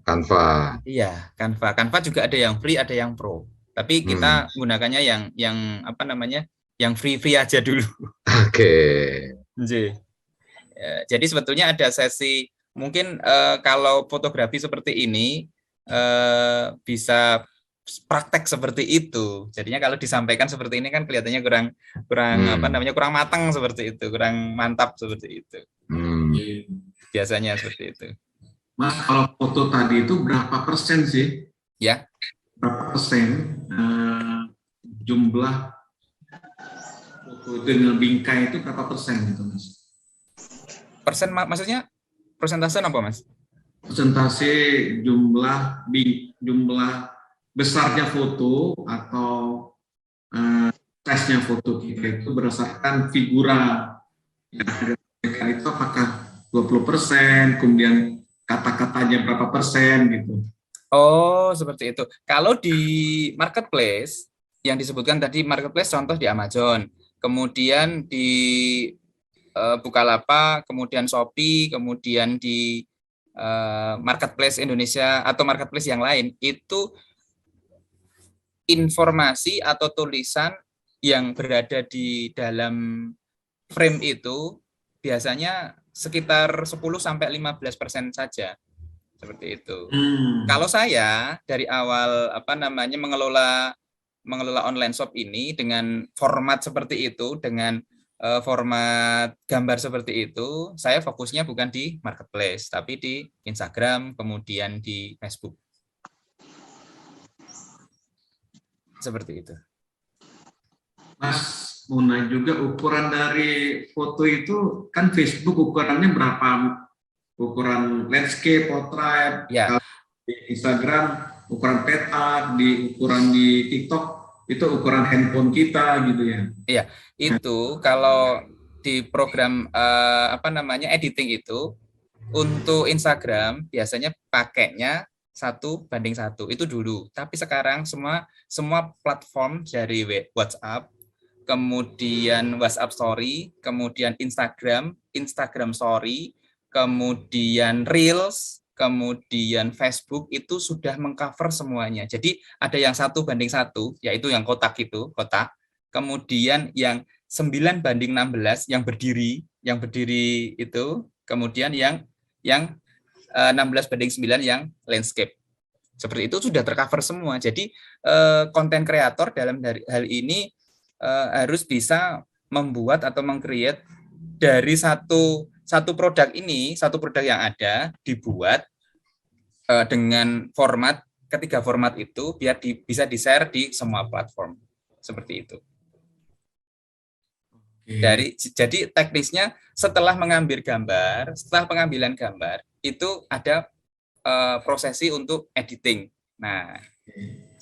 Canva. Iya, Canva. Canva juga ada yang free, ada yang pro. Tapi kita gunakannya yang apa namanya? Yang free aja dulu. Oke. Jadi sebetulnya ada sesi mungkin kalau fotografi seperti ini bisa praktek seperti itu. Jadinya kalau disampaikan seperti ini kan kelihatannya kurang matang seperti itu, kurang mantap seperti itu. Biasanya seperti itu. Mas, kalau foto tadi itu berapa persen sih? Ya. Berapa persen jumlah foto dengan bingkai itu berapa persen gitu, Mas? Persen maksudnya persentase apa, Mas? Persentase jumlah besarnya foto atau size-nya foto kita itu berdasarkan figura yang ada itu apakah 20%, kemudian kata-katanya berapa persen gitu. Oh, seperti itu. Kalau di marketplace yang disebutkan tadi, marketplace contoh di Amazon, kemudian di Bukalapak, kemudian Shopee, kemudian di marketplace Indonesia atau marketplace yang lain, itu informasi atau tulisan yang berada di dalam frame itu biasanya sekitar 10 sampai 15% saja. Seperti itu. Kalau saya dari awal mengelola online shop ini dengan format seperti itu, dengan format gambar seperti itu, saya fokusnya bukan di marketplace, tapi di Instagram, kemudian di Facebook. Seperti itu. Mas, mau nanya juga ukuran dari foto itu, kan Facebook ukurannya berapa? Ukuran landscape, portrait, Ya. di Instagram, ukuran peta, ukuran di TikTok, itu ukuran handphone kita gitu ya. Iya, itu kalau di program editing itu untuk Instagram biasanya pakainya 1:1 itu dulu. Tapi sekarang semua platform dari WhatsApp, kemudian WhatsApp Story, kemudian Instagram Story, kemudian Reels, kemudian Facebook itu sudah mengcover semuanya. Jadi ada yang 1:1, yaitu yang kotak, kemudian yang 9:16 yang berdiri itu, kemudian yang 16:9 yang landscape. Seperti itu sudah tercover semua. Jadi konten kreator dalam hal ini harus bisa membuat atau meng-create dari satu produk yang ada, dibuat dengan ketiga format itu biar bisa di-share di semua platform. Seperti itu. Jadi teknisnya setelah pengambilan gambar itu ada prosesi untuk editing. Nah,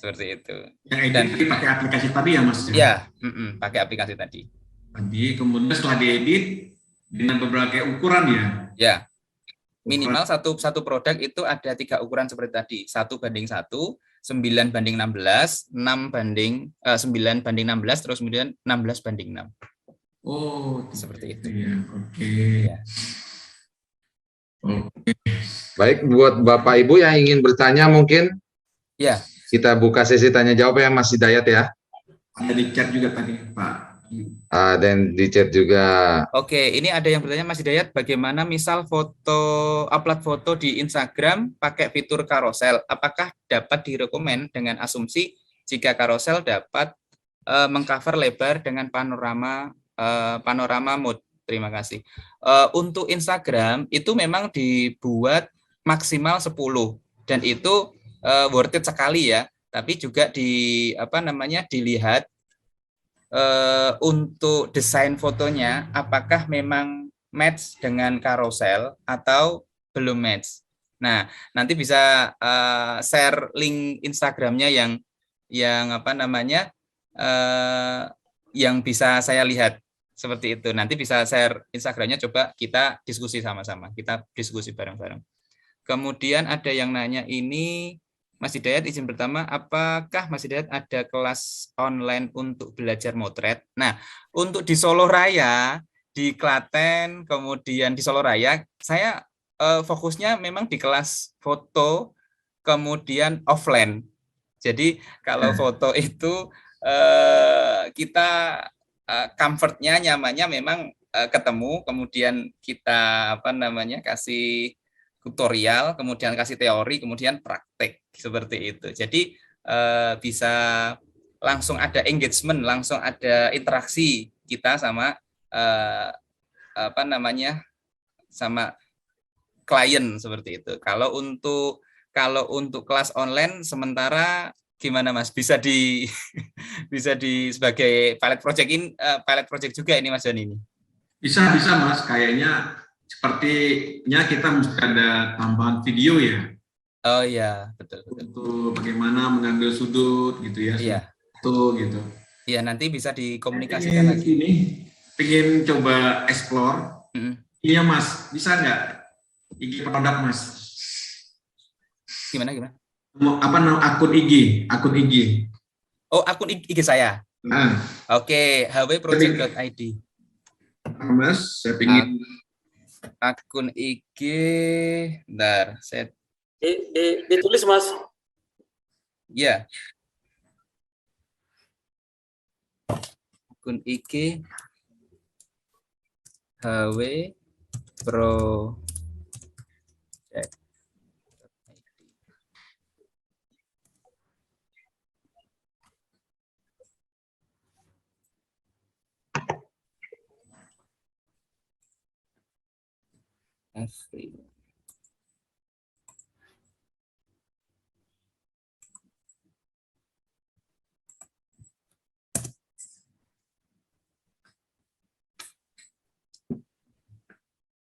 seperti itu. Yang edit pakai aplikasi tadi ya, Mas? Ya, pakai aplikasi tadi. Kemudian setelah diedit dengan berbagai ukuran ya? Ya, minimal satu produk itu ada 3 ukuran seperti tadi, 1:1, 9:16, 9:16, terus kemudian 16:6. Oh, seperti itu. Ya, oke. Ya. Oke. Baik, buat Bapak Ibu yang ingin bertanya mungkin Ya. Kita buka sesi tanya jawab ya, Mas Hidayat ya. Ada di chat juga tadi, Pak. Dan di chat juga. Oke, ini ada yang bertanya, Mas Hidayat, bagaimana misal upload foto di Instagram pakai fitur carousel, apakah dapat direkomend dengan asumsi jika carousel dapat mengcover lebar dengan panorama mode? Terima kasih. Untuk Instagram itu memang dibuat maksimal 10 dan itu worth it sekali ya, tapi juga dilihat untuk desain fotonya apakah memang match dengan carousel atau belum match. Nah, nanti bisa share link Instagramnya yang yang bisa saya lihat seperti itu. Nanti bisa share Instagramnya, coba kita diskusi sama-sama, kita diskusi bareng-bareng. Kemudian ada yang nanya ini, Mas Hidayat, izin pertama, apakah Mas Hidayat ada kelas online untuk belajar motret? Nah, untuk di Solo Raya, di Klaten, kemudian di Solo Raya, saya fokusnya memang di kelas foto, kemudian offline. Jadi kalau foto itu kita comfort-nya, nyamannya memang ketemu, kemudian kita kasih tutorial, kemudian kasih teori, kemudian praktek seperti itu. Jadi bisa langsung ada engagement, langsung ada interaksi kita sama sama klien seperti itu. Kalau untuk kelas online sementara gimana Mas? Bisa sebagai pilot project juga ini Mas Joni ini? Bisa Mas, kayaknya sepertinya kita mesti ada tambahan video ya. Oh iya, betul. Untuk bagaimana mengambil sudut gitu ya. Iya. Gitu. Iya, nanti bisa dikomunikasikan lagi. Ini pengen coba explore. Iya Mas, bisa nggak IG produk Mas? Gimana? Apa nama akun IG? Oh, akun IG saya. Oke, hwproject.id. Mas, saya pengen akun IG, bentar, saya ditulis Mas. Ya. Akun IG HW Pro.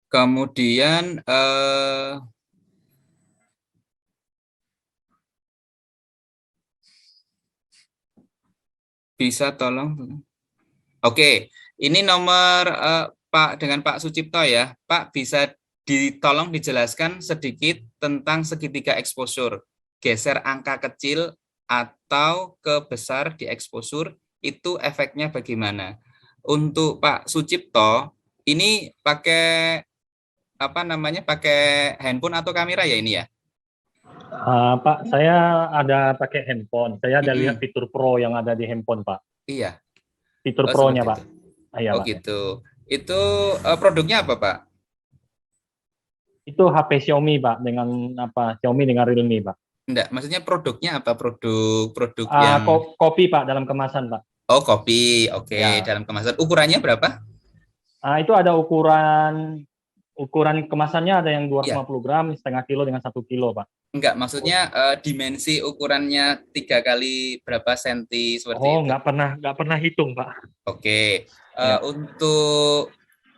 Kemudian bisa tolong. Oke, ini nomor Pak dengan Pak Sucipto ya. Pak bisa ditolong dijelaskan sedikit tentang segitiga exposure. Geser angka kecil atau ke besar di exposure itu efeknya bagaimana? Untuk Pak Sucipto ini pakai apa namanya? Pakai handphone atau kamera ya ini ya? Pak, saya ada pakai handphone. Saya ada lihat Mm-mm. fitur Pro yang ada di handphone, Pak. Iya. Fitur Oh, Pro-nya, seperti Pak. itu. Iya, Oh Pak. gitu. Itu produknya apa, Pak? Itu HP Xiaomi, Pak, dengan apa? Xiaomi dengan Realme, Pak. Enggak, maksudnya produknya apa? Produk yang Kopi, Pak, dalam kemasan, Pak. Oh, kopi. Oke, Ya. dalam kemasan. Ukurannya berapa? Itu ada ukuran kemasannya ada yang Iya. 250 gram, setengah kilo dengan 1 kilo, Pak. Enggak, maksudnya dimensi ukurannya 3 kali berapa senti seperti Oh, itu. nggak pernah hitung, Pak. Oke. Ya.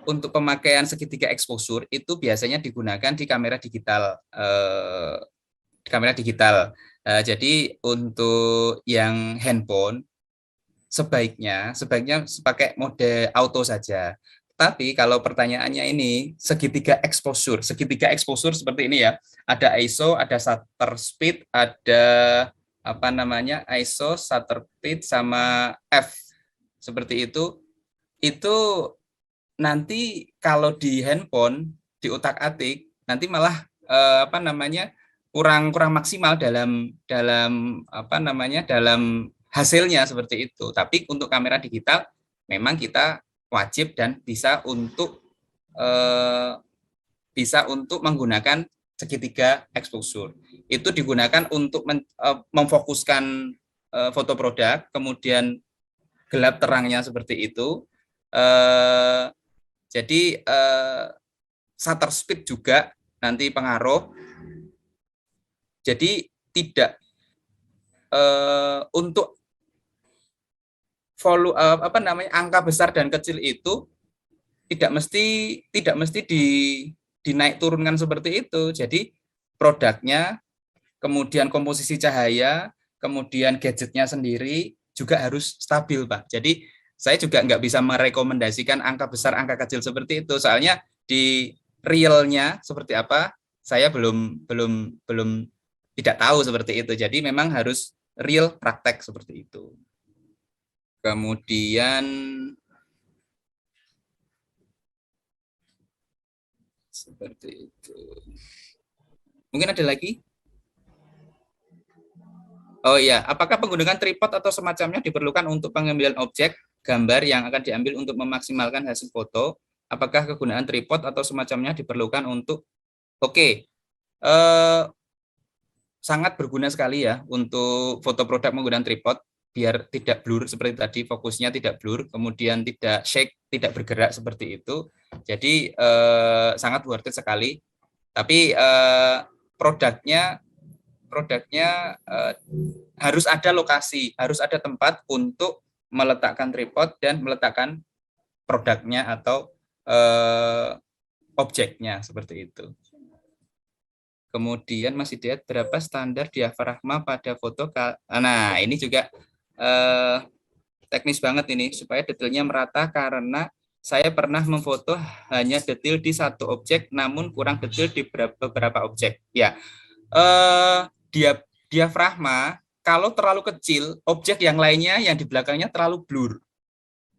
Untuk pemakaian segitiga exposure itu biasanya digunakan di kamera digital. Jadi untuk yang handphone sebaiknya pakai mode auto saja. Tapi kalau pertanyaannya ini segitiga exposure seperti ini ya. Ada ISO, ada shutter speed, ada apa namanya? ISO, shutter speed sama f. Seperti itu. Itu nanti kalau di handphone diutak-atik nanti malah apa namanya? kurang maksimal dalam apa namanya? dalam hasilnya seperti itu. Tapi untuk kamera digital memang kita wajib dan bisa untuk menggunakan segitiga exposure. Itu digunakan untuk memfokuskan foto produk, kemudian gelap terangnya seperti itu. Jadi shutter speed juga nanti pengaruh. Jadi tidak untuk volume apa namanya angka besar dan kecil itu tidak mesti dinaik turunkan seperti itu. Jadi produknya, kemudian komposisi cahaya, kemudian gadgetnya sendiri juga harus stabil, Pak. Jadi saya juga nggak bisa merekomendasikan angka besar, angka kecil seperti itu. Soalnya di realnya seperti apa, saya belum tidak tahu seperti itu. Jadi memang harus real praktek seperti itu. Kemudian seperti itu. Mungkin ada lagi? Oh iya, apakah penggunaan tripod atau semacamnya diperlukan untuk pengambilan objek gambar yang akan diambil untuk memaksimalkan hasil foto? Apakah kegunaan tripod atau semacamnya diperlukan untuk sangat berguna sekali ya untuk foto produk menggunakan tripod biar tidak blur seperti tadi, fokusnya tidak blur, kemudian tidak shake, tidak bergerak seperti itu. Jadi sangat worth it sekali. Tapi produknya harus ada lokasi, harus ada tempat untuk meletakkan tripod dan meletakkan produknya atau objeknya seperti itu. Kemudian Mas Hidayat, berapa standar diafragma pada foto? Nah, ini juga teknis banget ini supaya detailnya merata karena saya pernah memfoto hanya detail di satu objek namun kurang detail di beberapa objek. Ya, diafragma kalau terlalu kecil, objek yang lainnya yang di belakangnya terlalu blur.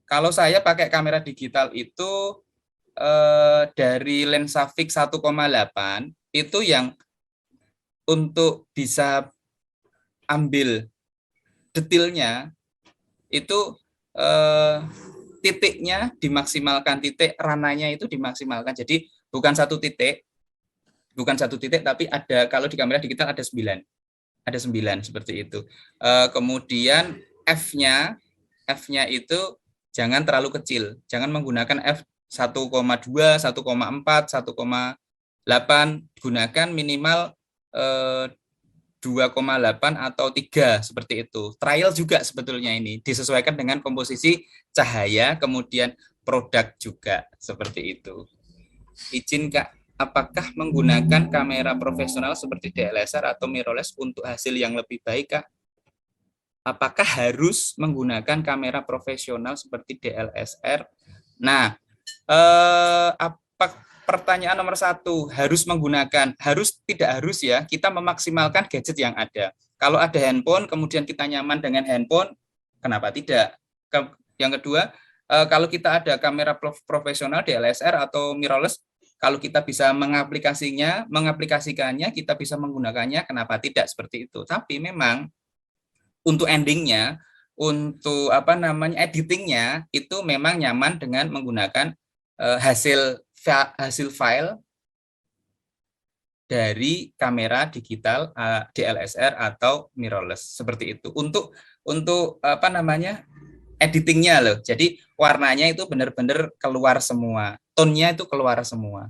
Kalau saya pakai kamera digital itu dari lensa fix 1,8 itu yang untuk bisa ambil detailnya itu titiknya dimaksimalkan, titik rananya itu dimaksimalkan. Jadi bukan satu titik, tapi ada, kalau di kamera digital ada 9 seperti itu. Kemudian F-nya itu jangan terlalu kecil, jangan menggunakan F 1,2, 1,4, 1,8, gunakan minimal 2,8 atau 3 seperti itu. Trial juga sebetulnya ini disesuaikan dengan komposisi cahaya, kemudian produk juga seperti itu. Izin Kak, apakah menggunakan kamera profesional seperti DSLR atau mirrorless untuk hasil yang lebih baik, Kak? Apakah harus menggunakan kamera profesional seperti DSLR? Nah, pertanyaan nomor 1, harus menggunakan, tidak harus ya, kita memaksimalkan gadget yang ada. Kalau ada handphone, kemudian kita nyaman dengan handphone, kenapa tidak? Yang kedua, kalau kita ada kamera profesional, DSLR atau mirrorless, kalau kita bisa mengaplikasikannya, kita bisa menggunakannya, kenapa tidak seperti itu? Tapi memang untuk endingnya, untuk editingnya, itu memang nyaman dengan menggunakan hasil file dari kamera digital DSLR atau mirrorless seperti itu. Untuk editingnya loh. Jadi warnanya itu benar-benar keluar semua, tone-nya itu keluar semua.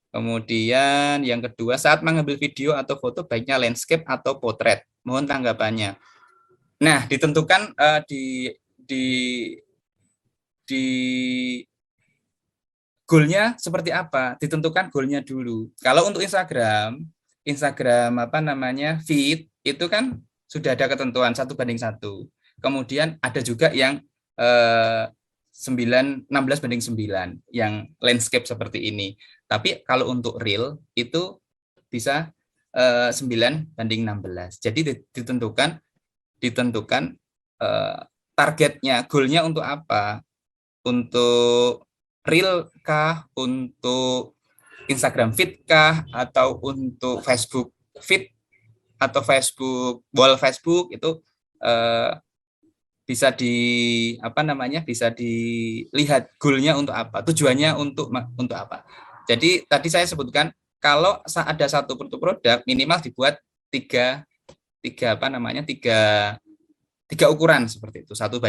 Kemudian yang kedua, saat mengambil video atau foto baiknya landscape atau potret. Mohon tanggapannya. Nah, ditentukan di goalnya seperti apa, ditentukan goalnya dulu. Kalau untuk Instagram feed itu kan sudah ada ketentuan 1:1. Kemudian ada juga yang 16:9 yang landscape seperti ini. Tapi kalau untuk reel itu bisa 9:16. Jadi ditentukan targetnya, goalnya untuk apa? Untuk reel kah, untuk Instagram feed kah, atau untuk Facebook feed atau Facebook wall Facebook itu bisa bisa dilihat goalnya untuk apa, tujuannya untuk apa. Jadi tadi saya sebutkan kalau ada satu produk minimal dibuat tiga ukuran seperti itu, 1:1,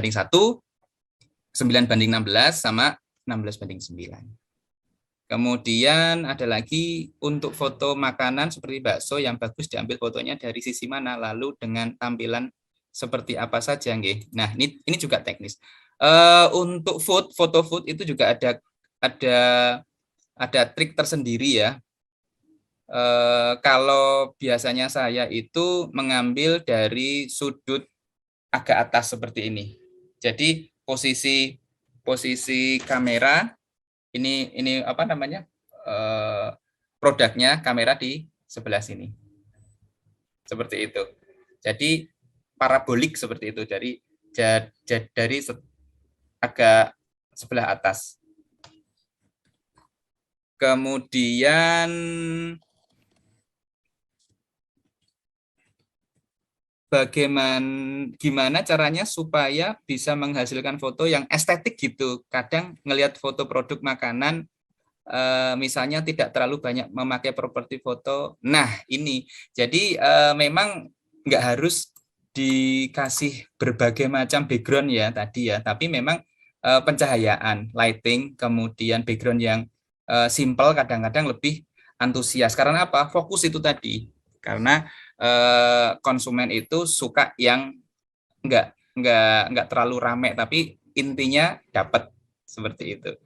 9:16 sama 16:9. Kemudian ada lagi untuk foto makanan seperti bakso yang bagus diambil fotonya dari sisi mana, lalu dengan tampilan seperti apa saja, nggih. Nah, ini juga teknis. Untuk foto food itu juga ada trik tersendiri ya. Kalau biasanya saya itu mengambil dari sudut agak atas seperti ini. Jadi posisi kamera ini produknya kamera di sebelah sini. Seperti itu. Jadi parabolik seperti itu dari agak sebelah atas. Kemudian gimana caranya supaya bisa menghasilkan foto yang estetik gitu. Kadang ngelihat foto produk makanan misalnya tidak terlalu banyak memakai properti foto. Nah, ini. Jadi memang nggak harus dikasih berbagai macam background ya tadi ya, tapi memang pencahayaan, lighting, kemudian background yang simple kadang-kadang lebih antusias. Karena apa? Fokus itu tadi. Karena konsumen itu suka yang nggak terlalu rame, tapi intinya dapat seperti itu.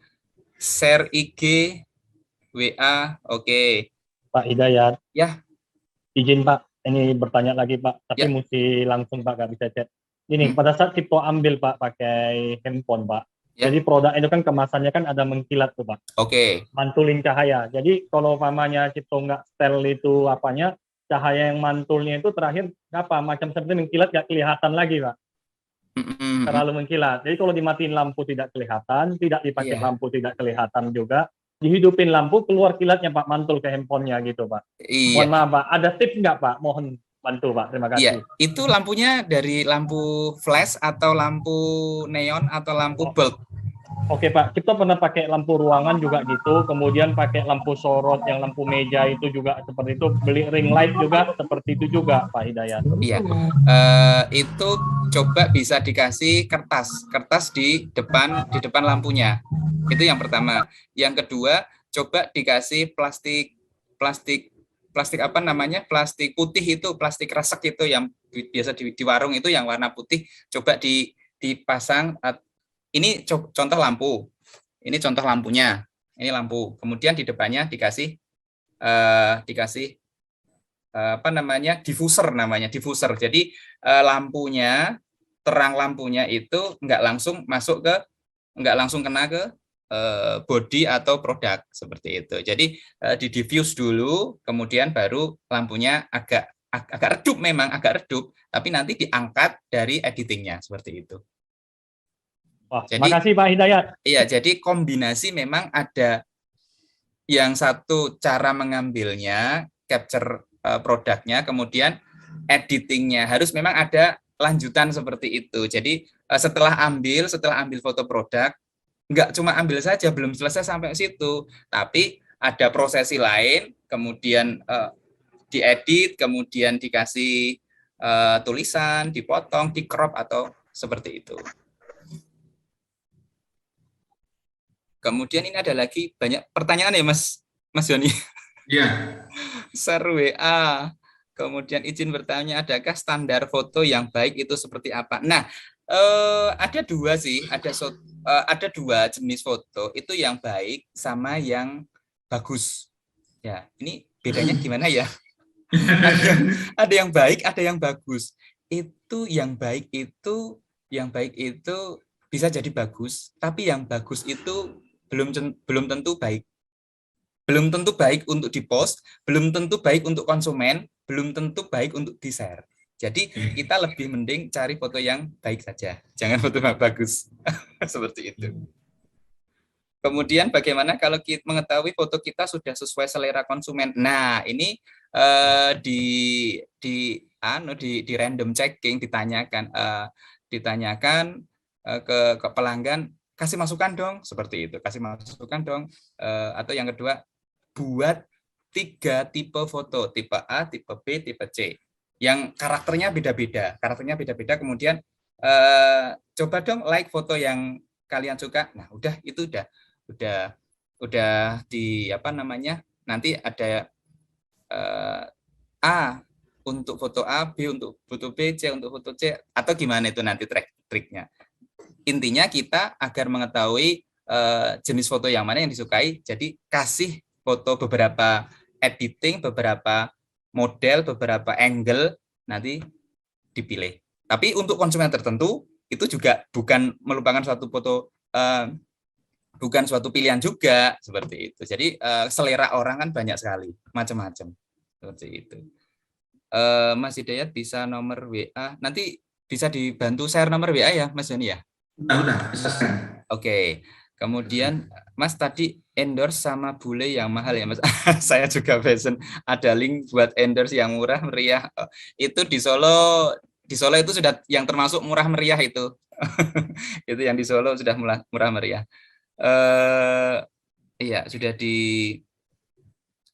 Share IG, WA, oke. Pak Hidayat. Ya. Izin Pak, ini bertanya lagi Pak, tapi ya. Mesti langsung Pak, nggak bisa chat. Ini pada saat Cipto ambil Pak pakai handphone Pak, ya. Jadi produk itu kan kemasannya kan ada mengkilat tuh Pak. Oke. Mantulin cahaya. Jadi kalau umpamanya Cipto nggak setel itu apanya, cahaya yang mantulnya itu terakhir macam seperti mengkilat nggak kelihatan lagi Pak. Terlalu mengkilat. Jadi kalau dimatiin lampu tidak kelihatan, tidak dipakai lampu tidak kelihatan juga. Dihidupin lampu keluar kilatnya Pak, mantul ke handphonenya gitu Pak. Mohon maaf Pak, ada tips nggak Pak? Mohon bantu Pak, terima kasih. Iya, itu lampunya dari lampu flash atau lampu neon atau lampu bulb. Oke Pak, kita pernah pakai lampu ruangan juga gitu, kemudian pakai lampu sorot yang lampu meja itu juga seperti itu, beli ring light juga seperti itu juga Pak Hidayat. Iya, itu coba bisa dikasih kertas di depan lampunya. Itu yang pertama. Yang kedua, coba dikasih plastik apa namanya, plastik putih itu, plastik kresek itu yang biasa di warung itu yang warna putih, coba dipasang. Ini contoh lampu, ini contoh lampunya, ini lampu. Kemudian di depannya dikasih apa namanya, diffuser namanya, diffuser. Jadi lampunya, terang lampunya itu nggak langsung kena ke body atau produk seperti itu. Jadi di diffuse dulu, kemudian baru lampunya agak redup, memang agak redup, tapi nanti diangkat dari editingnya seperti itu. Wah, Jadi, makasih Pak Hidayat. Iya, jadi kombinasi memang ada yang satu cara mengambilnya, capture produknya, kemudian editingnya harus memang ada lanjutan seperti itu. Jadi setelah ambil foto produk, nggak cuma ambil saja, belum selesai sampai situ, tapi ada prosesi lain, kemudian diedit, kemudian dikasih tulisan, dipotong, di crop atau seperti itu. Kemudian ini ada lagi banyak pertanyaan ya Mas Joni. Iya. Share WA. Kemudian izin bertanya, adakah standar foto yang baik itu seperti apa? Nah, ada dua sih, ada dua jenis foto, itu yang baik sama yang bagus. Ya, ini bedanya gimana ya? ada yang baik, ada yang bagus. Itu yang baik itu bisa jadi bagus, tapi yang bagus itu belum tentu baik. Belum tentu baik untuk di-post, belum tentu baik untuk konsumen, belum tentu baik untuk di-share. Jadi kita lebih mending cari foto yang baik saja, jangan foto yang bagus. Seperti itu. Kemudian bagaimana kalau kita mengetahui foto kita sudah sesuai selera konsumen? Nah, ini di random checking ditanyakan ke pelanggan, kasih masukan dong, seperti itu, kasih masukan dong. Atau yang kedua, buat 3 tipe foto, tipe A, tipe B, tipe C, yang karakternya beda-beda, kemudian coba dong like foto yang kalian suka. Nah, itu udah di apa namanya, nanti ada A untuk foto A, B untuk foto B, C untuk foto C, atau gimana itu nanti triknya. Intinya kita agar mengetahui jenis foto yang mana yang disukai, jadi kasih foto beberapa editing, beberapa model, beberapa angle, nanti dipilih. Tapi untuk konsumen tertentu, itu juga bukan melupakan suatu foto, bukan suatu pilihan juga, seperti itu. Jadi selera orang kan banyak sekali, macam-macam, seperti itu. Mas Hidayat bisa nomor WA, nanti bisa dibantu share nomor WA ya Mas Joni ya? Udah, bisa share. Oke. Kemudian Mas tadi endorse sama bule yang mahal ya Mas. Saya juga fashion, ada link buat endorse yang murah meriah. Itu di Solo itu sudah yang termasuk murah meriah itu. Itu yang di Solo sudah murah meriah. Iya, sudah di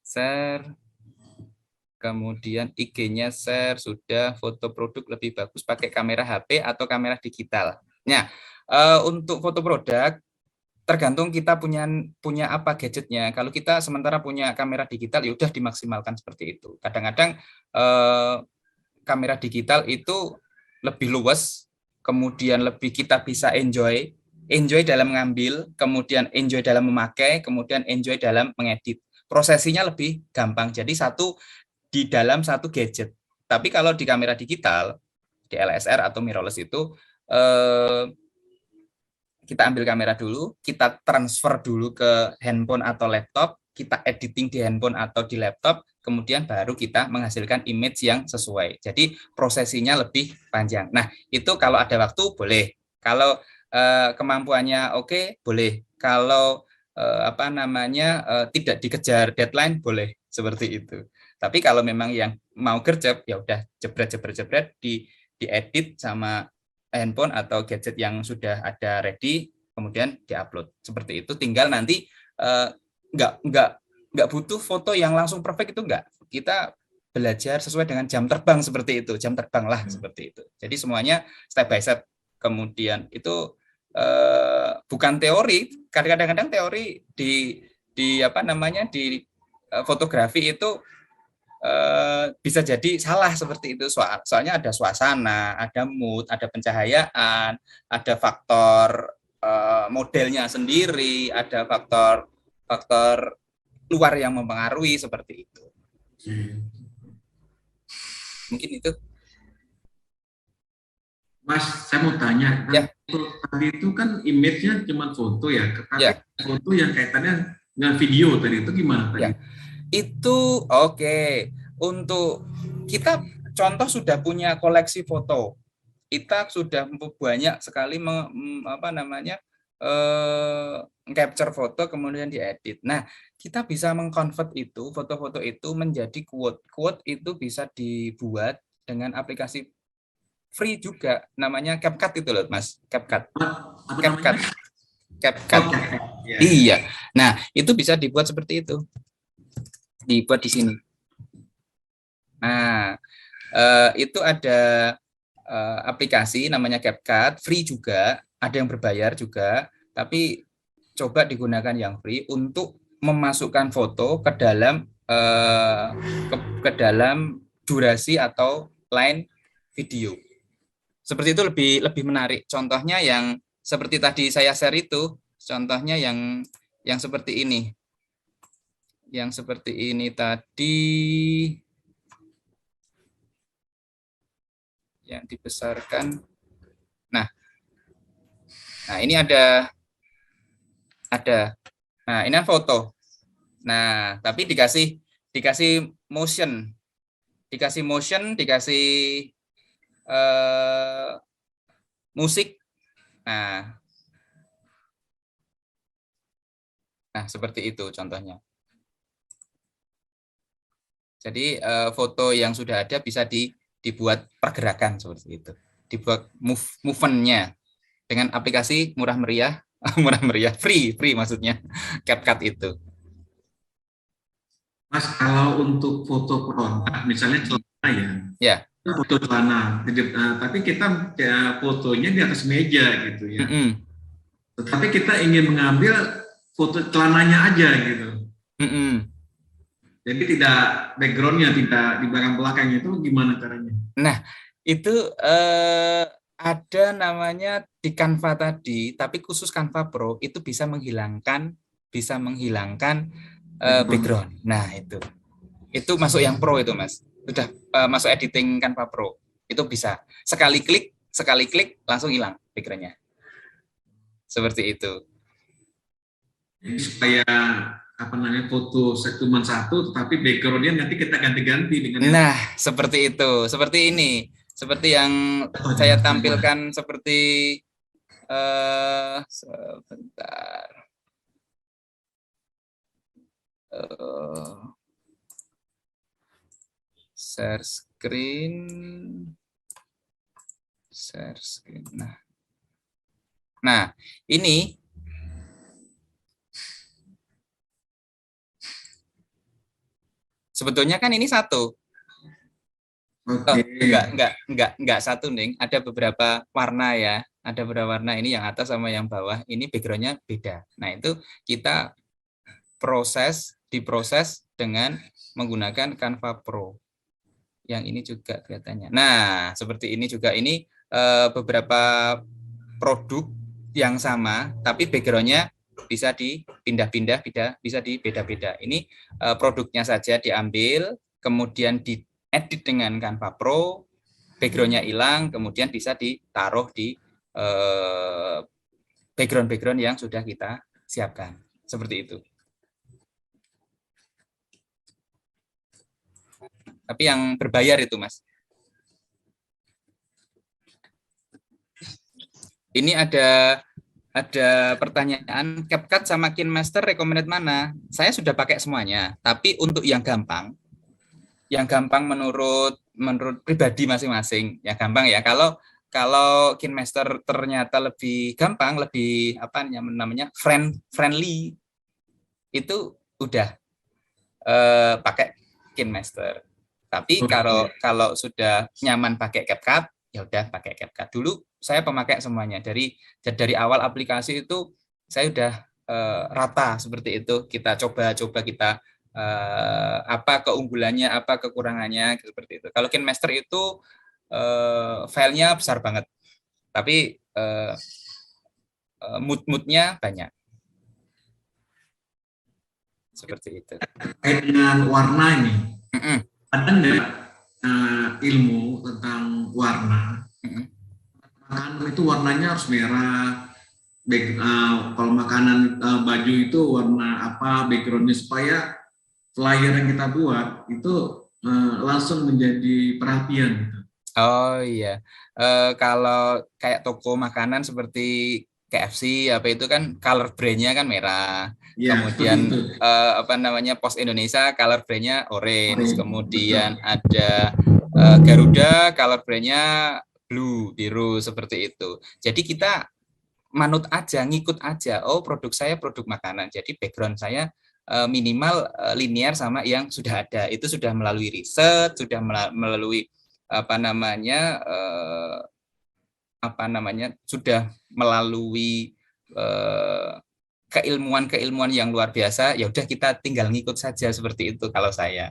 share. Kemudian IG-nya share, sudah. Foto produk lebih bagus pakai kamera HP atau kamera digital. Nah, untuk foto produk tergantung kita punya apa gadgetnya. Kalau kita sementara punya kamera digital, ya udah dimaksimalkan seperti itu. Kadang-kadang kamera digital itu lebih luas, kemudian lebih kita bisa enjoy dalam mengambil, kemudian enjoy dalam memakai, kemudian enjoy dalam mengedit. Prosesinya lebih gampang. Jadi di dalam satu gadget. Tapi kalau di kamera digital, di LSR atau mirrorless itu kita ambil kamera dulu, kita transfer dulu ke handphone atau laptop, kita editing di handphone atau di laptop, kemudian baru kita menghasilkan image yang sesuai. Jadi prosesinya lebih panjang. Nah, itu kalau ada waktu boleh. Kalau kemampuannya oke, boleh. Kalau tidak dikejar deadline, boleh. Seperti itu. Tapi kalau memang yang mau gercep, ya udah jebret diedit sama handphone atau gadget yang sudah ada ready, kemudian diupload. Seperti itu. Tinggal nanti nggak butuh foto yang langsung perfect, itu nggak. Kita belajar sesuai dengan jam terbang seperti itu, jam terbang lah seperti itu. Jadi semuanya step by step. Kemudian itu bukan teori. Kadang-kadang teori di apa namanya di fotografi itu bisa jadi salah seperti itu. Soalnya ada suasana, ada mood, ada pencahayaan, ada faktor modelnya sendiri, ada faktor luar yang mempengaruhi seperti itu. Mungkin itu. Mas, saya mau tanya, Ya. tadi itu kan image-nya cuma foto ya, tapi Ya. foto yang kaitannya dengan video tadi itu gimana tadi? Ya. Itu oke. Untuk kita contoh sudah punya koleksi foto. Kita sudah banyak sekali capture foto kemudian diedit. Nah, kita bisa mengkonvert itu foto-foto itu menjadi quote. Quote itu bisa dibuat dengan aplikasi free juga, namanya CapCut itu loh, Mas. CapCut. Apa CapCut. namanya? CapCut. Ya. Iya. Nah, itu bisa dibuat seperti itu. Dibuat di sini. Nah, itu ada aplikasi namanya CapCut, free juga, ada yang berbayar juga, tapi coba digunakan yang free untuk memasukkan foto ke dalam ke dalam durasi atau line video. Seperti itu lebih menarik. Contohnya yang seperti tadi saya share itu, contohnya yang seperti ini. Yang seperti ini tadi yang dibesarkan. Nah, ini ada. Nah, ini kan foto. Nah, tapi dikasih motion, dikasih musik. Nah, seperti itu contohnya. Jadi foto yang sudah ada bisa dibuat pergerakan seperti itu, dibuat movement-nya dengan aplikasi murah meriah, free maksudnya, CapCut itu. Mas, kalau untuk foto produk, misalnya celana ya, foto celana, tapi kita fotonya di atas meja gitu ya. Tetapi kita ingin mengambil foto celananya aja gitu. Jadi tidak backgroundnya, tidak di belakang-belakangnya, itu gimana caranya? Nah, itu ada namanya di Canva tadi, tapi khusus Canva Pro itu bisa menghilangkan background. Nah, itu masuk yang Pro itu, Mas. Sudah masuk editing Canva Pro. Itu bisa sekali klik langsung hilang backgroundnya. Seperti itu. Jadi supaya foto cuma satu, tetapi backgroundnya nanti kita ganti-ganti dengan. Nah, seperti itu, seperti ini, seperti yang saya tampilkan seperti sebentar. Share screen. Nah, ini sebetulnya kan ini satu. Enggak satu, Ning. Ada beberapa warna ya. Ada beberapa warna, ini yang atas sama yang bawah. Ini backgroundnya beda. Nah, itu kita diproses dengan menggunakan Canva Pro. Yang ini juga kelihatannya. Nah, seperti ini juga. Ini beberapa produk yang sama, tapi backgroundnya bisa dipindah-pindah, bisa dibeda-beda. Ini produknya saja diambil, kemudian diedit dengan Canva Pro, backgroundnya hilang, kemudian bisa ditaruh di background-background yang sudah kita siapkan. Seperti itu. Tapi yang berbayar itu, Mas. Ini ada pertanyaan, CapCut sama KineMaster recommended mana? Saya sudah pakai semuanya, tapi untuk yang gampang menurut pribadi masing-masing, ya gampang ya. Kalau Kalau KineMaster ternyata lebih gampang, lebih apa namanya friendly, itu udah pakai KineMaster. Tapi kalau sudah nyaman pakai CapCut, ya udah pakai CapCut. Dulu saya pemakai semuanya dari awal aplikasi itu saya udah rata seperti itu. Kita coba kita apa keunggulannya, apa kekurangannya seperti itu. Kalau KineMaster itu filenya besar banget, tapi mood-moodnya banyak. Seperti itu. Terkait dengan warna ini, ada nggak ilmu tentang warna? Makanan itu warnanya harus merah. Kalau makanan baju itu warna apa backgroundnya, supaya flyer yang kita buat itu langsung menjadi perhatian gitu. Oh iya, kalau kayak toko makanan seperti KFC apa itu kan color brand-nya kan merah. Ya, kemudian apa namanya Pos Indonesia color brand-nya orange. Kemudian ada Garuda color brand-nya blue, biru seperti itu. Jadi kita manut aja, ngikut aja. Oh, produk saya produk makanan. Jadi background saya minimal linear sama yang sudah ada. Itu sudah melalui riset, sudah melalui apa namanya sudah melalui keilmuan yang luar biasa. Ya udah kita tinggal ngikut saja seperti itu. Kalau saya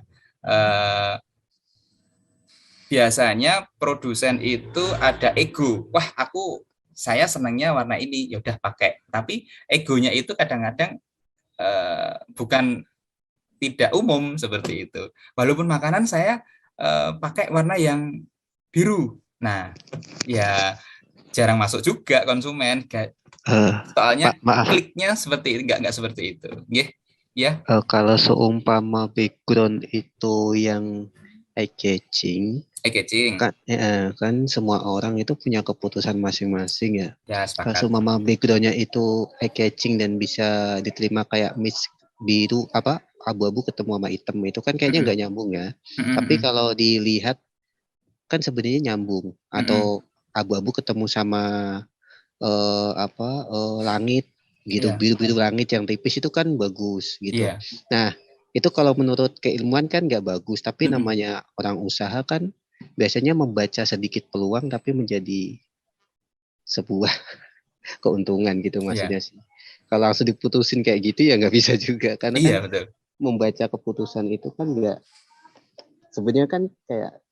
biasanya produsen itu ada ego, wah saya senangnya warna ini, ya udah pakai. Tapi egonya itu kadang-kadang bukan tidak umum seperti itu. Walaupun makanan saya pakai warna yang biru. Nah, ya jarang masuk juga konsumen. Soalnya kliknya seperti nggak seperti itu. Ya. Kalau seumpama background itu yang eye-catching, kan semua orang itu punya keputusan masing-masing ya. Kalau seumpama backgroundnya itu eye-catching dan bisa diterima kayak mix biru abu-abu ketemu sama hitam, itu kan kayaknya nggak nyambung ya. Tapi kalau dilihat kan sebenarnya nyambung. Atau abu-abu ketemu sama langit gitu, biru-biru langit yang tipis itu kan bagus gitu. Nah, itu kalau menurut keilmuan kan nggak bagus, tapi namanya orang usaha kan biasanya membaca sedikit peluang tapi menjadi sebuah keuntungan gitu maksudnya sih. Kalau langsung diputusin kayak gitu ya nggak bisa juga, karena kan betul. Membaca keputusan itu kan nggak, sebenarnya kan kayak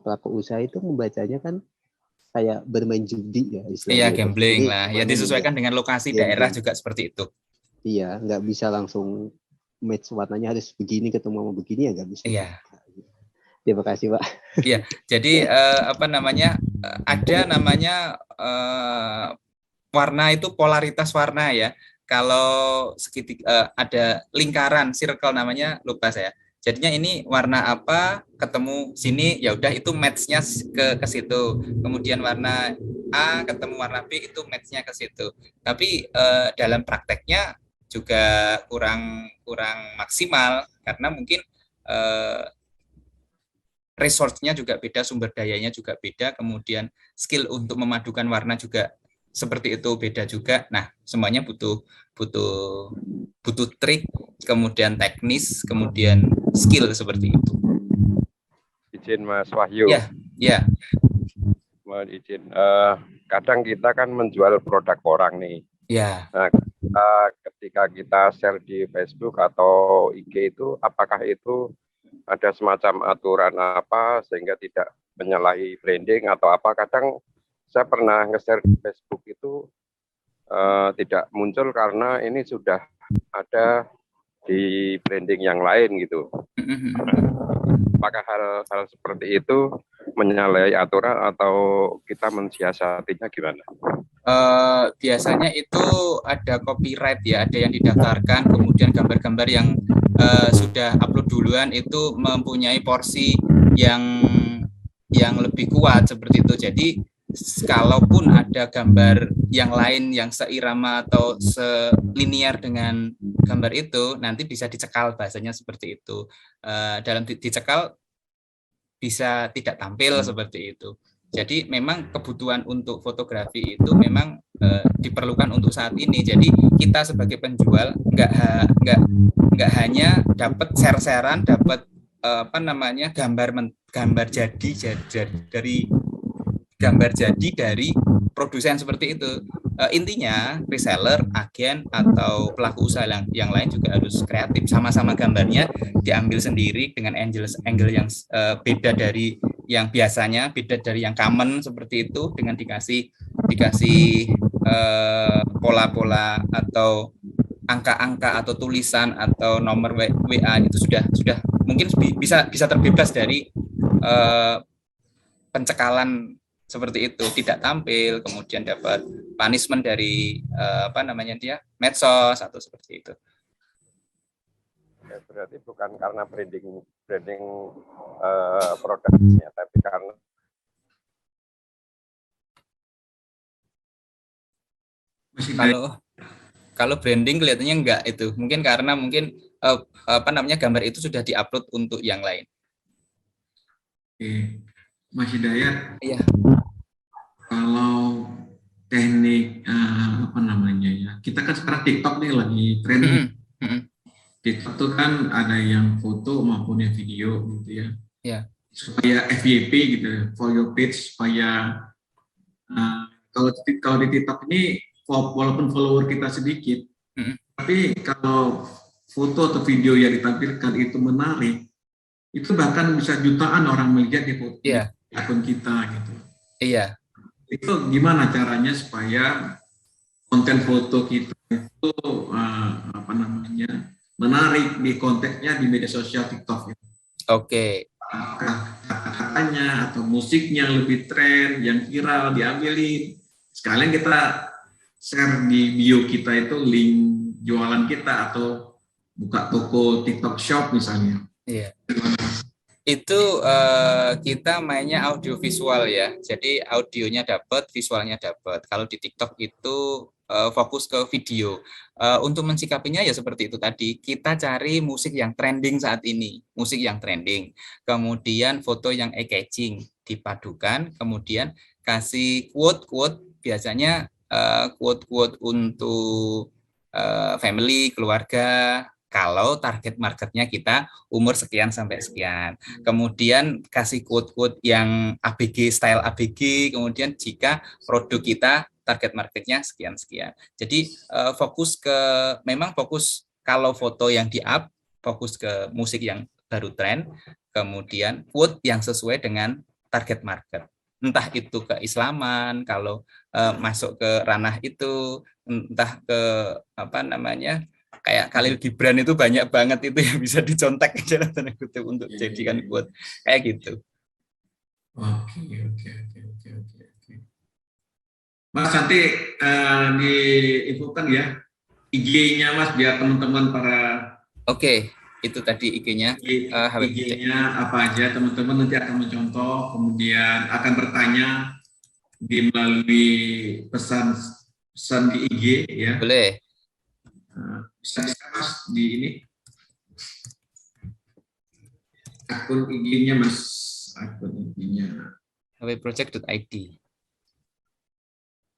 pelaku usaha itu membacanya kan kayak bermain judi ya istilahnya. Iya, gambling lah. Ya disesuaikan dengan lokasi daerah juga seperti itu. Iya, nggak bisa langsung match warnanya harus begini ketemu sama begini, ya nggak bisa. Iya. Terima kasih, Pak. Iya, jadi ada namanya warna itu polaritas warna ya. Kalau ada lingkaran, circle namanya, lupa saya. Jadinya ini warna apa ketemu sini, ya udah itu match-nya ke situ. Kemudian warna A ketemu warna B, itu match-nya ke situ. Tapi dalam prakteknya juga kurang maksimal, karena mungkin resource-nya juga beda, sumber dayanya juga beda, kemudian skill untuk memadukan warna juga seperti itu beda juga. Nah, semuanya butuh trik, kemudian teknis, kemudian skill seperti itu. Izin Mas Wahyu. Ya. Mohon izin. Kadang kita kan menjual produk orang nih. Ya. Nah, ketika kita share di Facebook atau IG itu, apakah itu ada semacam aturan apa sehingga tidak menyalahi branding atau apa? Kadang saya pernah nge-share di Facebook itu tidak muncul karena ini sudah ada di branding yang lain gitu. Apakah hal seperti itu menyalahi aturan atau kita mensiasatinya gimana? Biasanya itu ada copyright ya, ada yang didaftarkan, kemudian gambar-gambar yang sudah upload duluan itu mempunyai porsi yang lebih kuat seperti itu. Jadi kalaupun ada gambar yang lain yang seirama atau selinier dengan gambar itu, nanti bisa dicekal, bahasanya seperti itu. Dalam dicekal bisa tidak tampil seperti itu. Jadi memang kebutuhan untuk fotografi itu memang diperlukan untuk saat ini. Jadi kita sebagai penjual nggak hanya dapat share-sharean, dapat gambar jadi dari produsen seperti itu. Intinya reseller, agen atau pelaku usaha yang lain juga harus kreatif, sama-sama gambarnya diambil sendiri dengan angle yang beda dari yang biasanya, beda dari yang common seperti itu, dengan dikasih pola-pola atau angka-angka atau tulisan atau nomor WA itu sudah mungkin bisa terbebas dari pencekalan seperti itu, tidak tampil, kemudian dapat punishment dari medsos atau seperti itu. Ya, berarti bukan karena branding produknya, tapi karena kalau branding kelihatannya enggak itu, mungkin karena gambar itu sudah diupload untuk yang lain. Oke. Mas Hidayat, iya. Kalau teknik kita kan sekarang TikTok nih lagi trending. TikTok tuh kan ada yang foto maupun yang video gitu ya. Iya. Supaya FYP gitu, for your page, supaya kalau di TikTok ini walaupun follower kita sedikit, tapi kalau foto atau video yang ditampilkan itu menarik, itu bahkan bisa jutaan orang melihat di foto akun kita gitu. Iya. Itu gimana caranya supaya konten foto kita itu menarik di konteksnya di media sosial TikTok itu. Oke. Kata-katanya atau musiknya lebih tren, yang viral diambilin. Sekalian kita share di bio kita itu link jualan kita atau buka toko TikTok Shop misalnya. Iya. Itu kita mainnya audio visual ya, jadi audionya dapat, visualnya dapat. Kalau di TikTok itu fokus ke video. Untuk mensikapinya ya seperti itu tadi, kita cari musik yang trending saat ini, kemudian foto yang eye-catching dipadukan, kemudian kasih quote, biasanya quote untuk family, keluarga. Kalau target marketnya kita umur sekian sampai sekian. Kemudian kasih quote-quote yang ABG, style ABG, kemudian jika produk kita target marketnya sekian-sekian. Jadi fokus kalau foto yang di-up, fokus ke musik yang baru tren, kemudian quote yang sesuai dengan target market. Entah itu keislaman, kalau masuk ke ranah itu, entah ke kayak Khalil Gibran itu banyak banget itu yang bisa dicontek dalam tanda kutip untuk jadikan quote kayak gitu. Oke. Mas nanti diinfokan ya IG-nya Mas biar teman-teman para. Oke, itu tadi IG-nya. IG-nya apa aja teman-teman nanti akan mencontoh, kemudian akan bertanya melalui pesan di IG ya. Boleh. Bisa Mas di ini akun IG-nya Mas, akun IG-nya hwproject.id.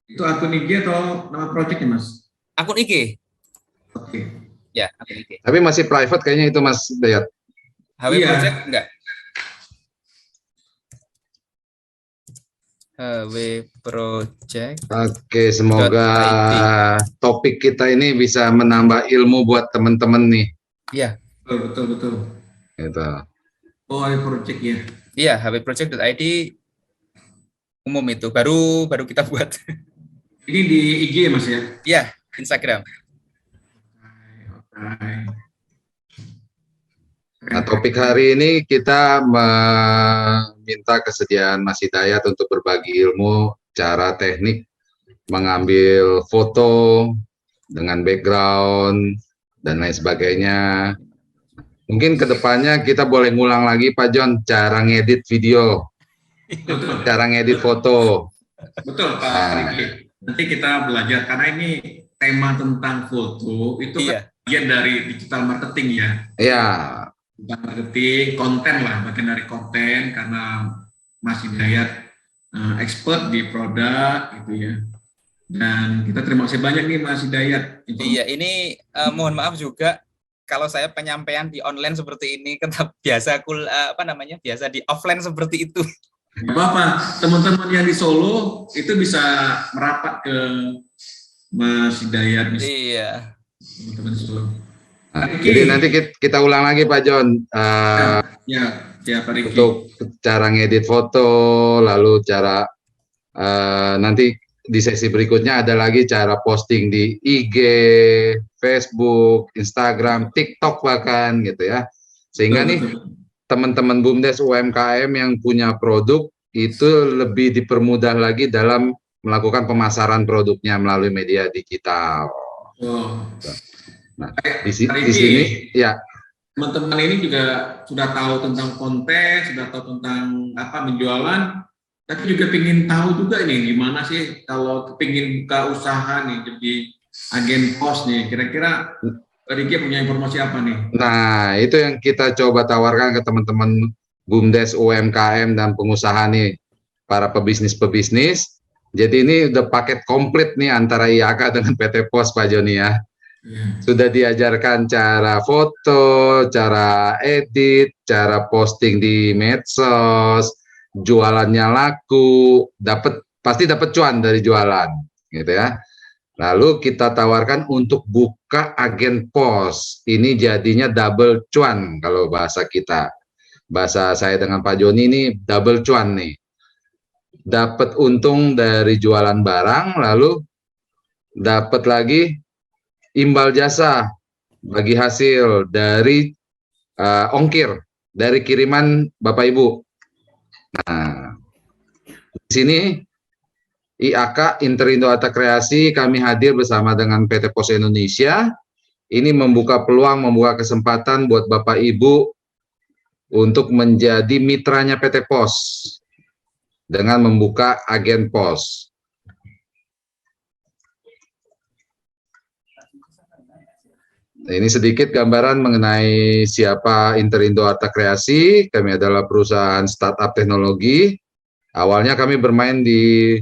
Itu akun IG atau nama projectnya Mas? Akun IG. Oke. Ya, akun IG. Tapi masih private kayaknya itu Mas Dayat. hwproject enggak? hwproject. Oke, semoga topik kita ini bisa menambah ilmu buat teman-teman nih. Iya. Betul. Gitu. Oh, hwproject ya. Iya, hwproject.id umum itu baru kita buat. Ini di IG ya Mas ya? Iya, Instagram. Nah, topik hari ini kita meminta kesediaan Mas Hidayat untuk berbagi ilmu, cara teknik mengambil foto dengan background dan lain sebagainya. Mungkin kedepannya kita boleh ngulang lagi Pak John, cara ngedit video, cara ngedit foto. Betul Pak Riki. Nanti kita belajar karena ini tema tentang foto itu kan bagian dari digital marketing ya. Iya. Marketing, konten lah, bagian dari konten, karena Mas Hidayat expert di produk gitu ya. Dan kita terima kasih banyak nih Mas Hidayat. Iya, ini mohon maaf juga kalau saya penyampaian di online seperti ini, kan biasa biasa di offline seperti itu. Gak apa-apa, teman-teman yang di Solo itu bisa merapat ke Mas Hidayat. Iya. Teman-teman di Solo. Nah, jadi nanti kita ulang lagi Pak John. Ya Pak Riki. Untuk cara ngedit foto, lalu cara nanti di sesi berikutnya ada lagi cara posting di IG, Facebook, Instagram, TikTok bahkan gitu ya. Sehingga nih teman-teman BUMDes UMKM yang punya produk itu lebih dipermudah lagi dalam melakukan pemasaran produknya melalui media digital. Nah, di sini ya. Teman-teman ini juga sudah tahu tentang konten, sudah tahu tentang menjualan, tapi juga ingin tahu juga nih gimana sih kalau ingin buka usaha nih jadi agen pos nih. Kira-kira Riki punya informasi apa nih? Nah, itu yang kita coba tawarkan ke teman-teman BUMDes UMKM dan pengusaha nih, para pebisnis-pebisnis. Jadi ini udah paket komplit nih antara IAK dengan PT Pos Pak Joni ya. Sudah diajarkan cara foto, cara edit, cara posting di medsos, jualannya laku, pasti dapat cuan dari jualan, gitu ya. Lalu kita tawarkan untuk buka agen pos. Ini jadinya double cuan kalau bahasa kita. Bahasa saya dengan Pak Joni ini double cuan nih. Dapat untung dari jualan barang, lalu dapat lagi imbal jasa bagi hasil dari ongkir dari kiriman Bapak Ibu. Nah, di sini IAK Interindo Arta Kreasi kami hadir bersama dengan PT Pos Indonesia. Ini membuka peluang, membuka kesempatan buat Bapak Ibu untuk menjadi mitranya PT Pos dengan membuka agen pos. Ini sedikit gambaran mengenai siapa Interindo Arta Kreasi. Kami adalah perusahaan startup teknologi. Awalnya kami bermain di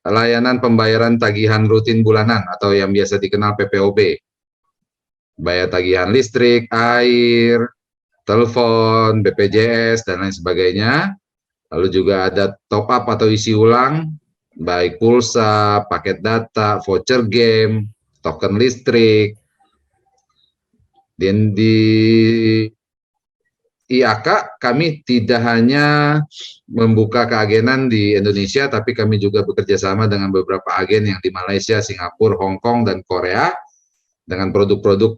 layanan pembayaran tagihan rutin bulanan atau yang biasa dikenal PPOB. Bayar tagihan listrik, air, telepon, BPJS, dan lain sebagainya. Lalu juga ada top up atau isi ulang, baik pulsa, paket data, voucher game, token listrik. Dan di IAK kami tidak hanya membuka keagenan di Indonesia, tapi kami juga bekerja sama dengan beberapa agen yang di Malaysia, Singapura, Hong Kong, dan Korea dengan produk-produk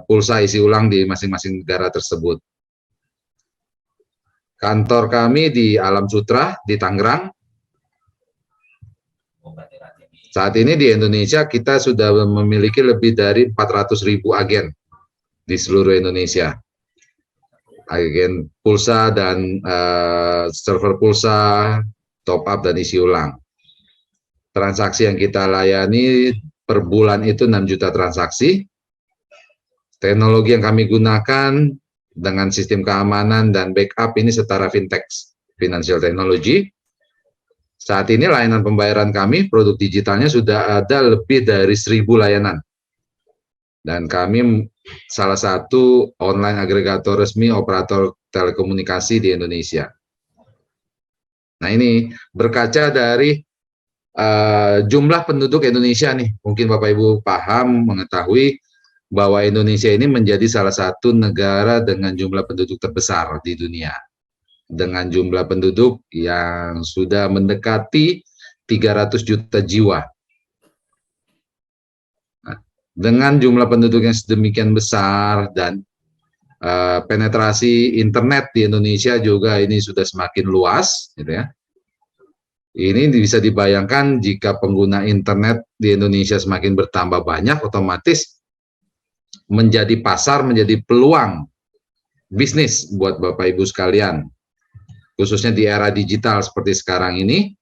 pulsa isi ulang di masing-masing negara tersebut. Kantor kami di Alam Sutra di Tangerang. Saat ini di Indonesia kita sudah memiliki lebih dari 400.000 agen di seluruh Indonesia. Agen pulsa dan server pulsa, top up dan isi ulang. Transaksi yang kita layani per bulan itu 6 juta transaksi. Teknologi yang kami gunakan dengan sistem keamanan dan backup ini setara fintech, financial technology. Saat ini layanan pembayaran kami, produk digitalnya sudah ada lebih dari 1.000 layanan. Dan kami salah satu online agregator resmi operator telekomunikasi di Indonesia. Nah ini berkaca dari jumlah penduduk Indonesia nih, mungkin Bapak Ibu paham, mengetahui bahwa Indonesia ini menjadi salah satu negara dengan jumlah penduduk terbesar di dunia. Dengan jumlah penduduk yang sudah mendekati 300 juta jiwa. Dengan jumlah penduduk yang sedemikian besar dan penetrasi internet di Indonesia juga ini sudah semakin luas, gitu ya. Ini bisa dibayangkan jika pengguna internet di Indonesia semakin bertambah banyak, otomatis menjadi pasar, menjadi peluang bisnis buat Bapak Ibu sekalian. Khususnya di era digital seperti sekarang ini,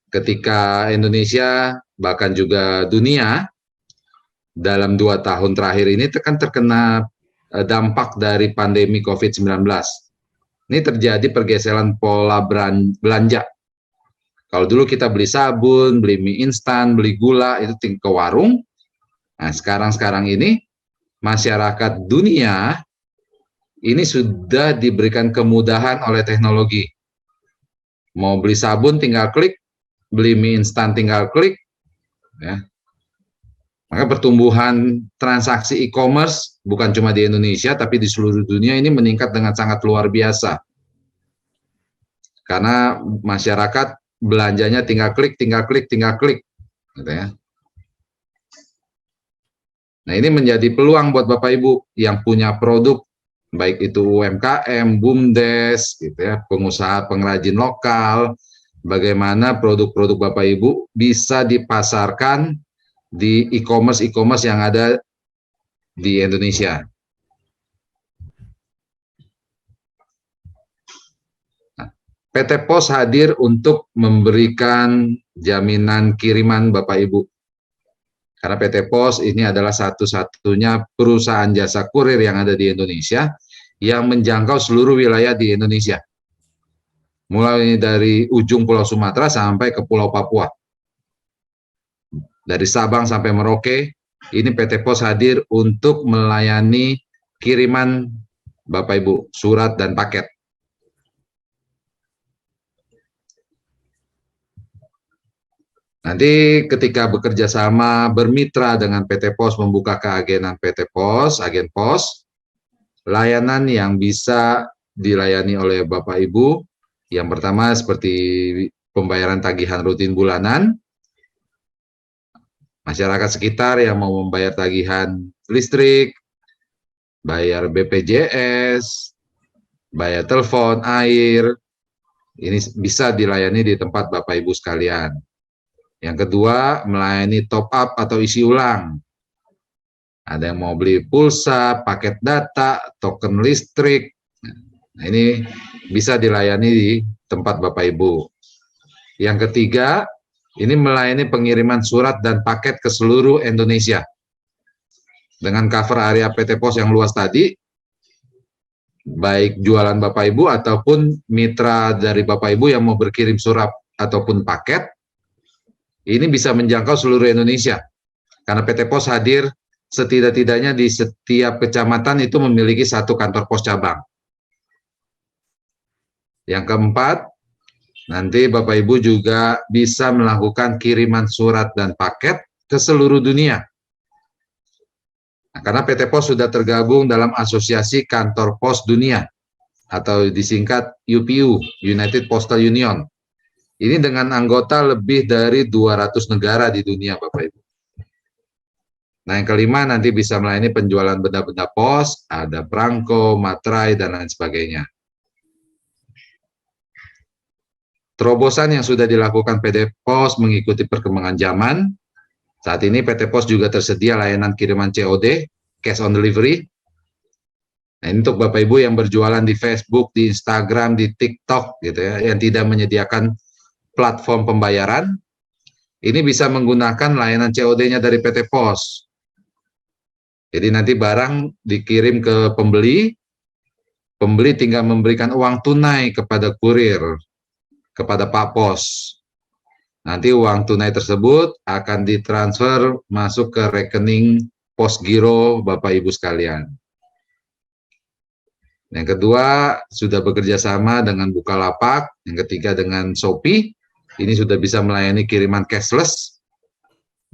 ketika Indonesia bahkan juga dunia dalam 2 tahun terakhir ini terkena dampak dari pandemi COVID-19. Ini terjadi pergeseran pola belanja. Kalau dulu kita beli sabun, beli mie instan, beli gula, itu ke warung. Nah, sekarang ini masyarakat dunia ini sudah diberikan kemudahan oleh teknologi. Mau beli sabun tinggal klik, beli mie instan tinggal klik. Ya. Maka pertumbuhan transaksi e-commerce bukan cuma di Indonesia, tapi di seluruh dunia ini meningkat dengan sangat luar biasa. Karena masyarakat belanjanya tinggal klik, gitu ya. Nah, ini menjadi peluang buat Bapak Ibu yang punya produk, baik itu UMKM, BUMDes, gitu ya, pengusaha pengrajin lokal, bagaimana produk-produk Bapak Ibu bisa dipasarkan di e-commerce yang ada di Indonesia. PT POS hadir untuk memberikan jaminan kiriman Bapak Ibu. Karena PT POS ini adalah satu-satunya perusahaan jasa kurir yang ada di Indonesia yang menjangkau seluruh wilayah di Indonesia. Mulai dari ujung Pulau Sumatera sampai ke Pulau Papua. Dari Sabang sampai Merauke, ini PT POS hadir untuk melayani kiriman Bapak Ibu, surat dan paket. Nanti ketika bekerja sama bermitra dengan PT POS, membuka keagenan PT POS, agen POS, layanan yang bisa dilayani oleh Bapak Ibu, yang pertama seperti pembayaran tagihan rutin bulanan, masyarakat sekitar yang mau membayar tagihan listrik, bayar BPJS, bayar telepon, air, ini bisa dilayani di tempat Bapak Ibu sekalian. Yang kedua, melayani top up atau isi ulang. Ada yang mau beli pulsa, paket data, token listrik. Nah, ini bisa dilayani di tempat Bapak Ibu. Yang ketiga, ini melayani pengiriman surat dan paket ke seluruh Indonesia. Dengan cover area PT POS yang luas tadi, baik jualan Bapak Ibu ataupun mitra dari Bapak Ibu yang mau berkirim surat ataupun paket, ini bisa menjangkau seluruh Indonesia. Karena PT POS hadir setidak-tidaknya di setiap kecamatan itu memiliki satu kantor pos cabang. Yang keempat, nanti Bapak Ibu juga bisa melakukan kiriman surat dan paket ke seluruh dunia. Nah, karena PT POS sudah tergabung dalam Asosiasi Kantor Pos Dunia atau disingkat UPU, United Postal Union. Ini dengan anggota lebih dari 200 negara di dunia, Bapak Ibu. Nah, yang kelima nanti bisa melayani penjualan benda-benda pos, ada perangko, materai, dan lain sebagainya. Terobosan yang sudah dilakukan PT POS mengikuti perkembangan zaman. Saat ini PT POS juga tersedia layanan kiriman COD, cash on delivery. Nah, ini untuk Bapak Ibu yang berjualan di Facebook, di Instagram, di TikTok, gitu ya, yang tidak menyediakan platform pembayaran, ini bisa menggunakan layanan COD-nya dari PT POS. Jadi nanti barang dikirim ke pembeli, pembeli tinggal memberikan uang tunai kepada kurir, kepada Pak POS. Nanti uang tunai tersebut akan ditransfer masuk ke rekening pos giro Bapak Ibu sekalian. Yang kedua, sudah bekerja sama dengan Bukalapak. Yang ketiga dengan Shopee. Ini sudah bisa melayani kiriman cashless.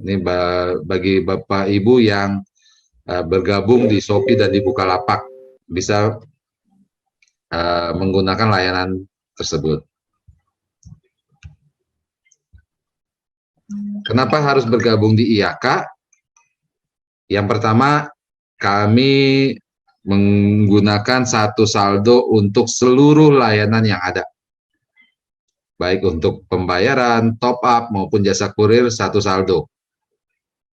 Ini bagi Bapak Ibu yang bergabung di Shopee dan di Bukalapak, bisa menggunakan layanan tersebut. Kenapa harus bergabung di IAK? Yang pertama, kami menggunakan satu saldo untuk seluruh layanan yang ada. Baik untuk pembayaran, top up, maupun jasa kurir, satu saldo.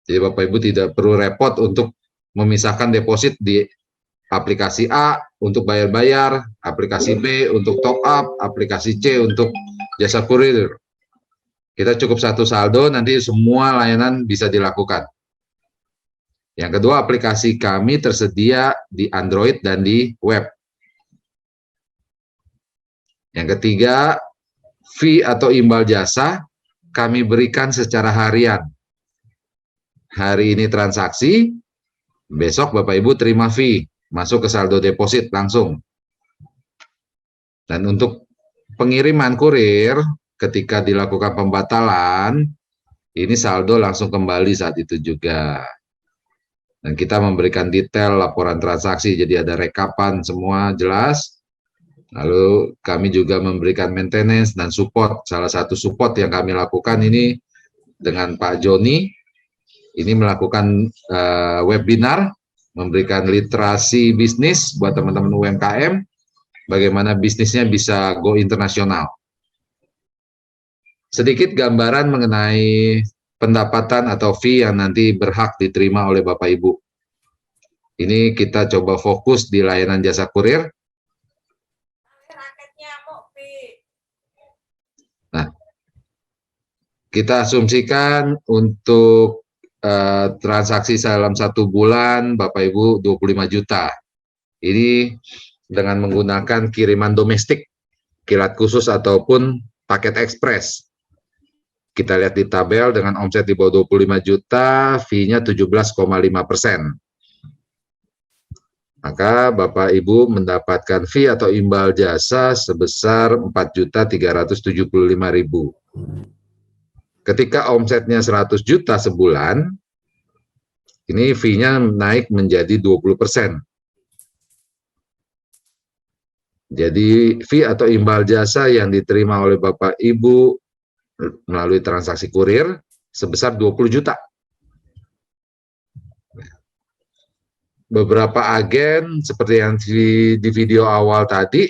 Jadi Bapak Ibu tidak perlu repot untuk memisahkan deposit di aplikasi A untuk bayar-bayar, aplikasi B untuk top up, aplikasi C untuk jasa kurir. Kita cukup satu saldo, nanti semua layanan bisa dilakukan. Yang kedua, aplikasi kami tersedia di Android dan di web. Yang ketiga, fee atau imbal jasa kami berikan secara harian. Hari ini transaksi, besok Bapak Ibu terima fee, masuk ke saldo deposit langsung. Dan untuk pengiriman kurir, ketika dilakukan pembatalan, ini saldo langsung kembali saat itu juga. Dan kita memberikan detail laporan transaksi, jadi ada rekapan semua jelas. Lalu kami juga memberikan maintenance dan support. Salah satu support yang kami lakukan ini dengan Pak Joni, ini melakukan webinar, memberikan literasi bisnis buat teman-teman UMKM, bagaimana bisnisnya bisa go internasional. Sedikit gambaran mengenai pendapatan atau fee yang nanti berhak diterima oleh Bapak Ibu. Ini kita coba fokus di layanan jasa kurir. Nah, kita asumsikan untuk transaksi dalam 1 bulan Bapak Ibu 25 juta. Ini dengan menggunakan kiriman domestik, kilat khusus ataupun paket ekspres. Kita lihat di tabel dengan omset di bawah 25 juta, fee-nya 17,5%. Maka Bapak Ibu mendapatkan fee atau imbal jasa sebesar 4.375.000. Ketika omsetnya 100 juta sebulan, ini fee-nya naik menjadi 20%. Jadi fee atau imbal jasa yang diterima oleh Bapak Ibu melalui transaksi kurir sebesar 20 juta. Beberapa agen seperti yang di video awal tadi,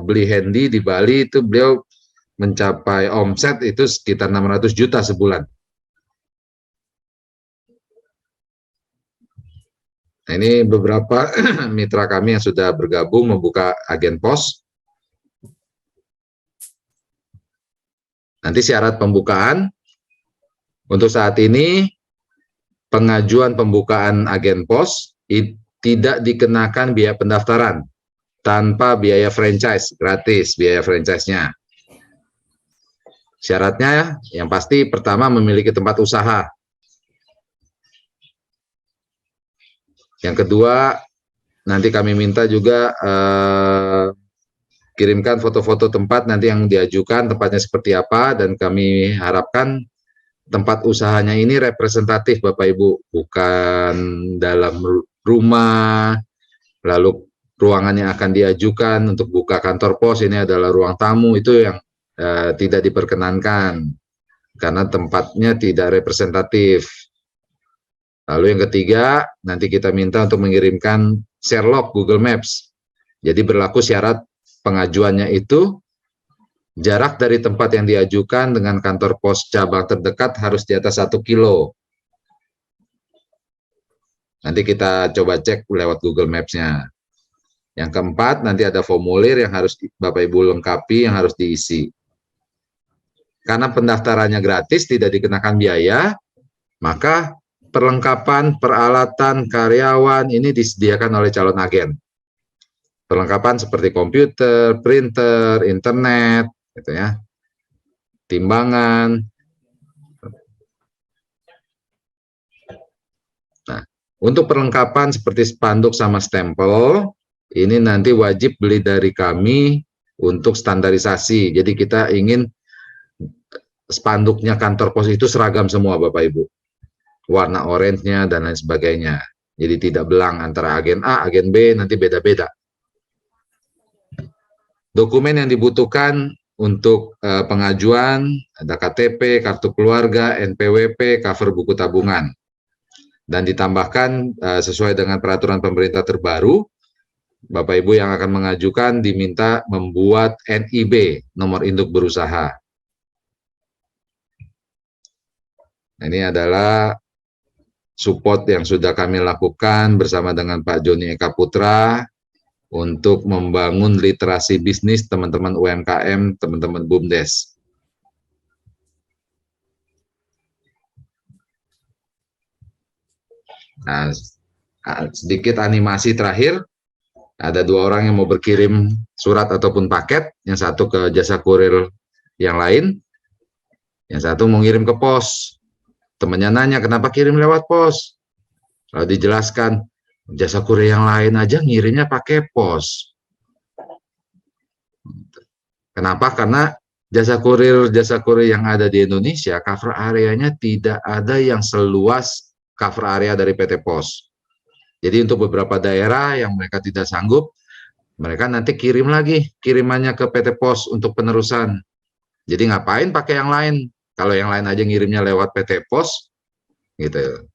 beli handy di Bali itu beliau mencapai omset itu sekitar 600 juta sebulan. Nah, ini beberapa mitra kami yang sudah bergabung membuka agen pos. Nanti syarat pembukaan, untuk saat ini pengajuan pembukaan agen pos tidak dikenakan biaya pendaftaran, tanpa biaya franchise, gratis biaya franchise-nya. Syaratnya yang pasti pertama memiliki tempat usaha. Yang kedua, nanti kami minta juga kirimkan foto-foto tempat nanti yang diajukan, tempatnya seperti apa, dan kami harapkan tempat usahanya ini representatif Bapak Ibu, bukan dalam rumah, lalu ruangan yang akan diajukan untuk buka kantor pos ini adalah ruang tamu, itu yang tidak diperkenankan, karena tempatnya tidak representatif. Lalu yang ketiga, nanti kita minta untuk mengirimkan share log Google Maps. Jadi berlaku syarat pengajuannya itu, jarak dari tempat yang diajukan dengan kantor pos cabang terdekat harus di atas 1 kilo. Nanti kita coba cek lewat Google Maps-nya. Yang keempat, nanti ada formulir yang harus Bapak Ibu lengkapi, yang harus diisi. Karena pendaftarannya gratis, tidak dikenakan biaya, maka perlengkapan, peralatan, karyawan ini disediakan oleh calon agen. Perlengkapan seperti komputer, printer, internet, gitu ya, timbangan. Nah, untuk perlengkapan seperti spanduk sama stempel, ini nanti wajib beli dari kami untuk standarisasi. Jadi kita ingin spanduknya kantor pos itu seragam semua Bapak Ibu. Warna orange-nya dan lain sebagainya. Jadi tidak belang antara agen A, agen B, nanti beda-beda. Dokumen yang dibutuhkan untuk pengajuan ada KTP, kartu keluarga, NPWP, cover buku tabungan. Dan ditambahkan sesuai dengan peraturan pemerintah terbaru, Bapak Ibu yang akan mengajukan diminta membuat NIB, nomor induk berusaha. Ini adalah support yang sudah kami lakukan bersama dengan Pak Joni Eka Putra untuk membangun literasi bisnis teman-teman UMKM, teman-teman BUMDes. Nah, sedikit animasi terakhir, Ada 2 orang yang mau berkirim surat ataupun paket, yang satu ke jasa kurir yang lain, yang satu mau ngirim ke pos. Temannya nanya, kenapa kirim lewat pos? Lalu dijelaskan, jasa kurir yang lain aja ngirimnya pakai pos. Kenapa? Karena jasa kurir yang ada di Indonesia, cover areanya tidak ada yang seluas cover area dari PT Pos. Jadi untuk beberapa daerah yang mereka tidak sanggup, mereka nanti kirim lagi kirimannya ke PT Pos untuk penerusan. Jadi ngapain pakai yang lain? Kalau yang lain aja ngirimnya lewat PT Pos, gitu.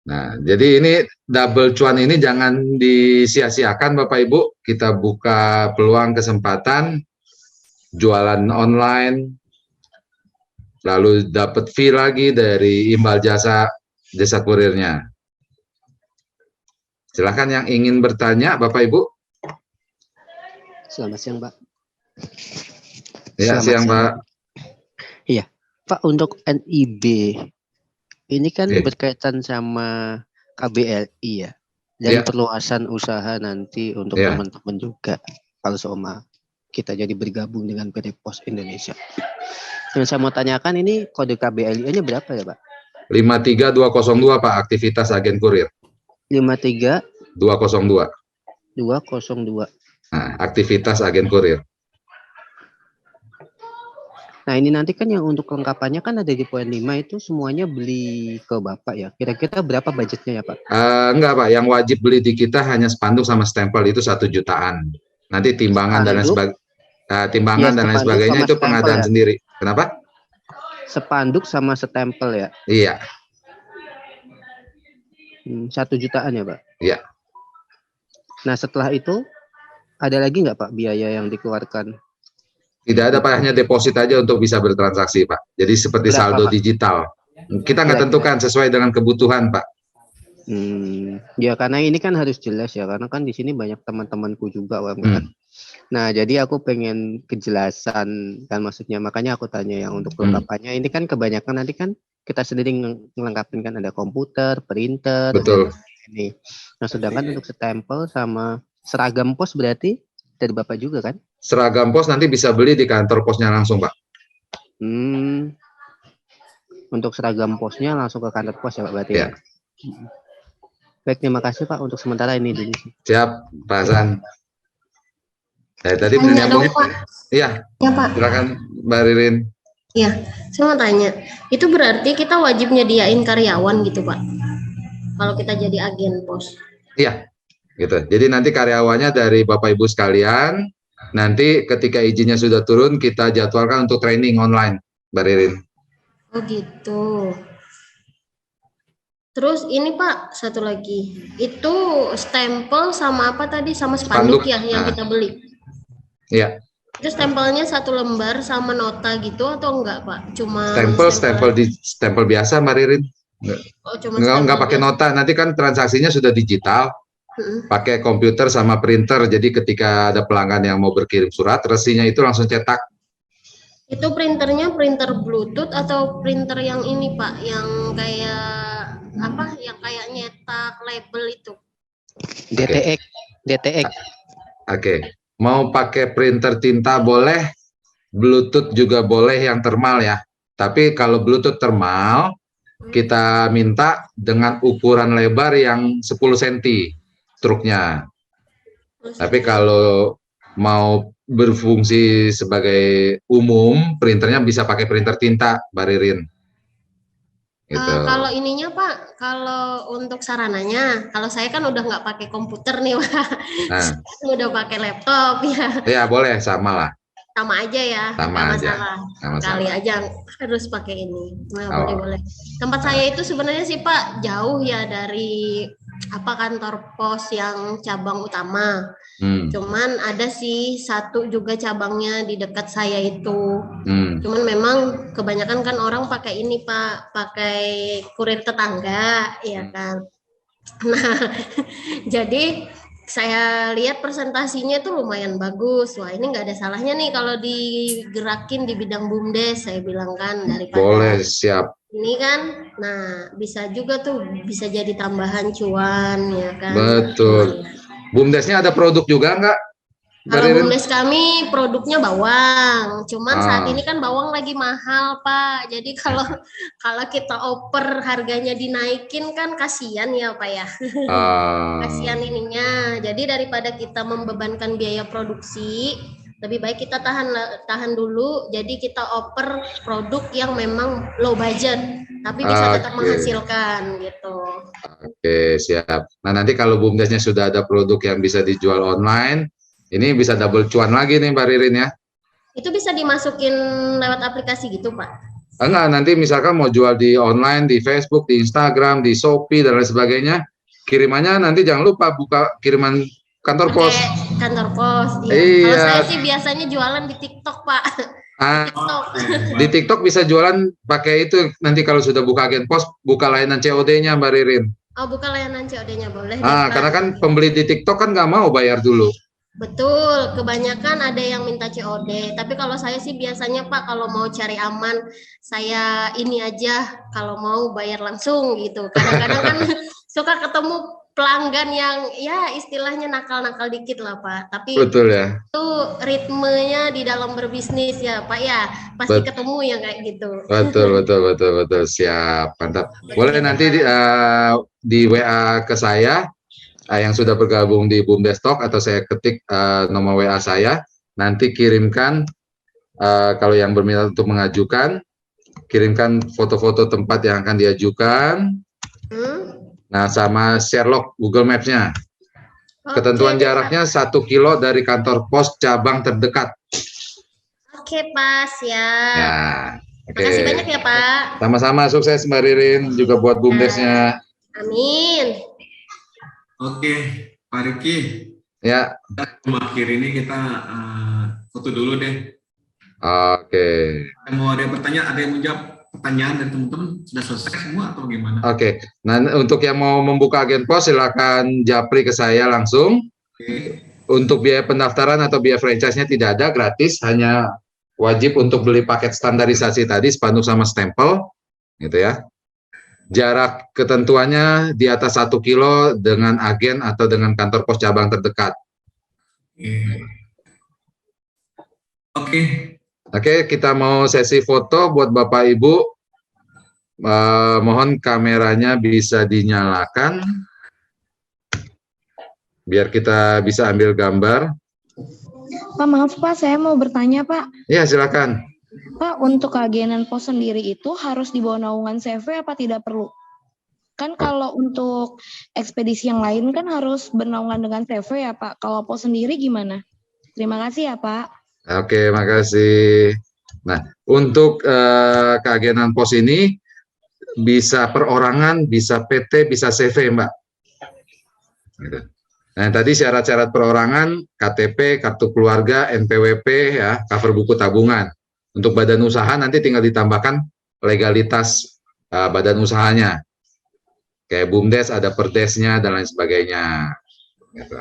Nah, jadi ini double cuan ini jangan disia-siakan Bapak Ibu. Kita buka peluang kesempatan jualan online, lalu dapat fee lagi dari imbal jasa kurirnya. Silakan yang ingin bertanya, Bapak Ibu. Selamat siang, Pak. Ya, siang, Pak. Iya, Pak, untuk NIB ini kan berkaitan sama KBLI ya, dan perluasan usaha nanti untuk teman-teman juga kalau seumpama kita jadi bergabung dengan PT Pos Indonesia. Yang saya mau tanyakan ini kode KBLI-nya berapa ya, Pak? 53202 Pak, aktivitas agen kurir. 53202. Nah, aktivitas agen kurir. Nah, ini nanti kan yang untuk kelengkapannya kan ada di poin 5 itu semuanya beli ke Bapak ya. Kira-kira berapa budgetnya ya, Pak? Enggak, Pak. Yang wajib beli di kita hanya spanduk sama stempel itu 1 jutaan. Nanti timbangan dan lain sebagainya itu pengadaan sendiri. Kenapa? Spanduk sama stempel ya? Iya. 1 jutaan ya, Pak? Iya. Nah, setelah itu ada lagi nggak, Pak, biaya yang dikeluarkan? Tidak ada, Pak, hanya deposit aja untuk bisa bertransaksi, Pak. Jadi seperti berapa, saldo Pak? digital. Kita nggak tentukan sesuai dengan kebutuhan, Pak. Ya karena ini kan harus jelas ya, karena kan di sini banyak teman-temanku juga UMKM. Nah, jadi aku pengen kejelasan kan, maksudnya makanya aku tanya yang untuk kelengkapannya. Ini kan kebanyakan nanti kan kita sendiri ngelengkapin kan, ada komputer, printer. Betul. Ini. Nah, sedangkan untuk stempel sama seragam pos berarti dari Bapak juga kan? Seragam pos nanti bisa beli di kantor posnya langsung, Pak. Untuk seragam posnya langsung ke kantor pos ya, Pak, berarti ya? Baik, terima kasih, Pak, untuk sementara ini dulu. Siap, Pak Hasan. Tadi menyambung. Iya, ya, Pak. Silakan Mbak Ririn. Iya, saya mau tanya, itu berarti kita wajib nyediain karyawan gitu, Pak? Kalau kita jadi agen pos. Iya, gitu. Jadi nanti karyawannya dari Bapak Ibu sekalian, nanti ketika izinnya sudah turun, kita jadwalkan untuk training online, Mbak Ririn. Oh gitu. Terus ini Pak, satu lagi, itu stempel sama apa tadi, sama spanduk ya yang kita beli? Iya. Itu stempelnya 1 lembar sama nota gitu atau enggak, Pak? Cuma stempel biasa, Mbak Ririn. Enggak pakai nota. Nanti kan transaksinya sudah digital. Pakai komputer sama printer. Jadi ketika ada pelanggan yang mau berkirim surat, resinya itu langsung cetak. Itu printernya printer Bluetooth atau printer yang ini, Pak, yang kayak apa? Yang kayak nyetak label itu. DTX. Oke. Mau pakai printer tinta boleh, Bluetooth juga boleh yang thermal ya. Tapi kalau Bluetooth thermal, kita minta dengan ukuran lebar yang 10 cm truknya. Tapi kalau mau berfungsi sebagai umum, printernya bisa pakai printer tinta, Mbak Ririn. Gitu. Kalau ininya Pak, kalau untuk sarananya, kalau saya kan udah nggak pakai komputer nih Pak, udah pakai laptop ya. Ya boleh, sama lah. Sama aja ya, sama aja. Kali aja harus pakai ini. Nah, boleh. Tempat saya itu sebenarnya sih Pak jauh ya dari kantor pos yang cabang utama. Cuman ada sih satu juga cabangnya di dekat saya itu. Cuman memang kebanyakan kan orang pakai ini Pak, pakai kurir tetangga, ya kan. Nah, jadi saya lihat presentasinya tuh lumayan bagus. Wah, ini nggak ada salahnya nih kalau digerakin di bidang BUMDes, saya bilang kan, daripada. Boleh, siap. ini kan, nah bisa juga tuh, bisa jadi tambahan cuan ya kan. Betul. BUMDes-nya ada produk juga nggak? Kalau BUMDes kami produknya bawang, cuman saat ini kan bawang lagi mahal Pak. Jadi kalau kita oper harganya dinaikin kan kasihan ya Pak ya. Kasihan ininya. Jadi daripada kita membebankan biaya produksi, lebih baik kita tahan dulu. Jadi kita oper produk yang memang low budget, tapi bisa tetap menghasilkan gitu. Oke, siap. Nah nanti kalau BUMDes-nya sudah ada produk yang bisa dijual online, ini bisa double cuan lagi nih Mbak Ririn ya. Itu bisa dimasukin lewat aplikasi gitu Pak? Enggak, nanti misalkan mau jual di online, di Facebook, di Instagram, di Shopee, dan lain sebagainya, kirimannya nanti jangan lupa buka kiriman kantor pos. Kantor pos, iya. Iya. Kalau saya sih biasanya jualan di TikTok Pak. TikTok. Di TikTok bisa jualan pakai itu, nanti kalau sudah buka agen pos, buka layanan COD-nya Mbak Ririn. Oh, buka layanan COD-nya boleh. Karena kan pembeli di TikTok kan nggak mau bayar dulu. Betul, kebanyakan ada yang minta COD. Tapi kalau saya sih biasanya Pak, kalau mau cari aman, saya ini aja, kalau mau bayar langsung gitu. Kadang-kadang kan suka ketemu pelanggan yang ya istilahnya nakal-nakal dikit lah Pak. Tapi betul ya. Itu ritmenya di dalam berbisnis ya Pak ya, pasti ketemu yang kayak gitu. Betul. Siap, mantap. Boleh nanti di WA ke saya. Yang sudah bergabung di BUMDes Talk, atau saya ketik nomor WA saya, nanti kirimkan kalau yang berminat untuk mengajukan, kirimkan foto-foto tempat yang akan diajukan, nah sama share log Google Maps-nya. Ketentuan jaraknya 1 kilo dari kantor pos cabang terdekat. Oke Pak, siap. Ya, Terima kasih banyak ya Pak. Sama-sama, sukses Mbak Ririn, juga buat BUMDes-nya. Amin. Oke, Pak Riki. Ya. Akhir ini kita foto dulu deh. Oke. Mau ada pertanyaan, ada yang menjawab pertanyaan dari teman-teman sudah selesai semua atau gimana? Oke. Nah, untuk yang mau membuka agen pos silakan japri ke saya langsung. Untuk biaya pendaftaran atau biaya franchise-nya tidak ada, gratis, hanya wajib untuk beli paket standarisasi tadi, spanduk sama stempel, gitu ya. Jarak ketentuannya di atas 1 kilo dengan agen atau dengan kantor pos cabang terdekat. Oke, kita mau sesi foto buat Bapak Ibu. Mohon kameranya bisa dinyalakan, biar kita bisa ambil gambar. Pak, maaf Pak, saya mau bertanya Pak. Ya, silakan. Pak, untuk keagenan pos sendiri itu harus di bawah naungan CV apa tidak perlu? Kan kalau untuk ekspedisi yang lain kan harus bernaungan dengan CV ya Pak. Kalau pos sendiri gimana? Terima kasih ya Pak. Oke, makasih. Nah, untuk keagenan pos ini bisa perorangan, bisa PT, bisa CV Mbak. Gitu. Nah, tadi syarat-syarat perorangan, KTP, kartu keluarga, NPWP, ya, cover buku tabungan. Untuk badan usaha nanti tinggal ditambahkan legalitas badan usahanya. Kayak BUMDes ada perdesnya dan lain sebagainya. Gitu.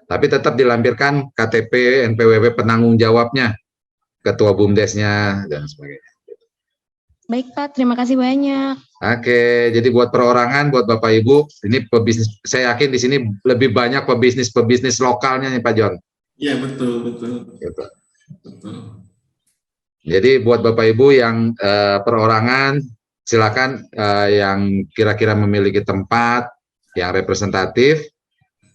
Tapi tetap dilampirkan KTP, NPWP penanggung jawabnya, ketua BUMDesnya dan sebagainya. Baik Pak, terima kasih banyak. Oke, jadi buat perorangan, buat Bapak Ibu, ini pebisnis. Saya yakin di sini lebih banyak pebisnis lokalnya nih Pak John. Iya betul. Gitu. Betul. Jadi buat Bapak Ibu yang perorangan, silakan yang kira-kira memiliki tempat yang representatif,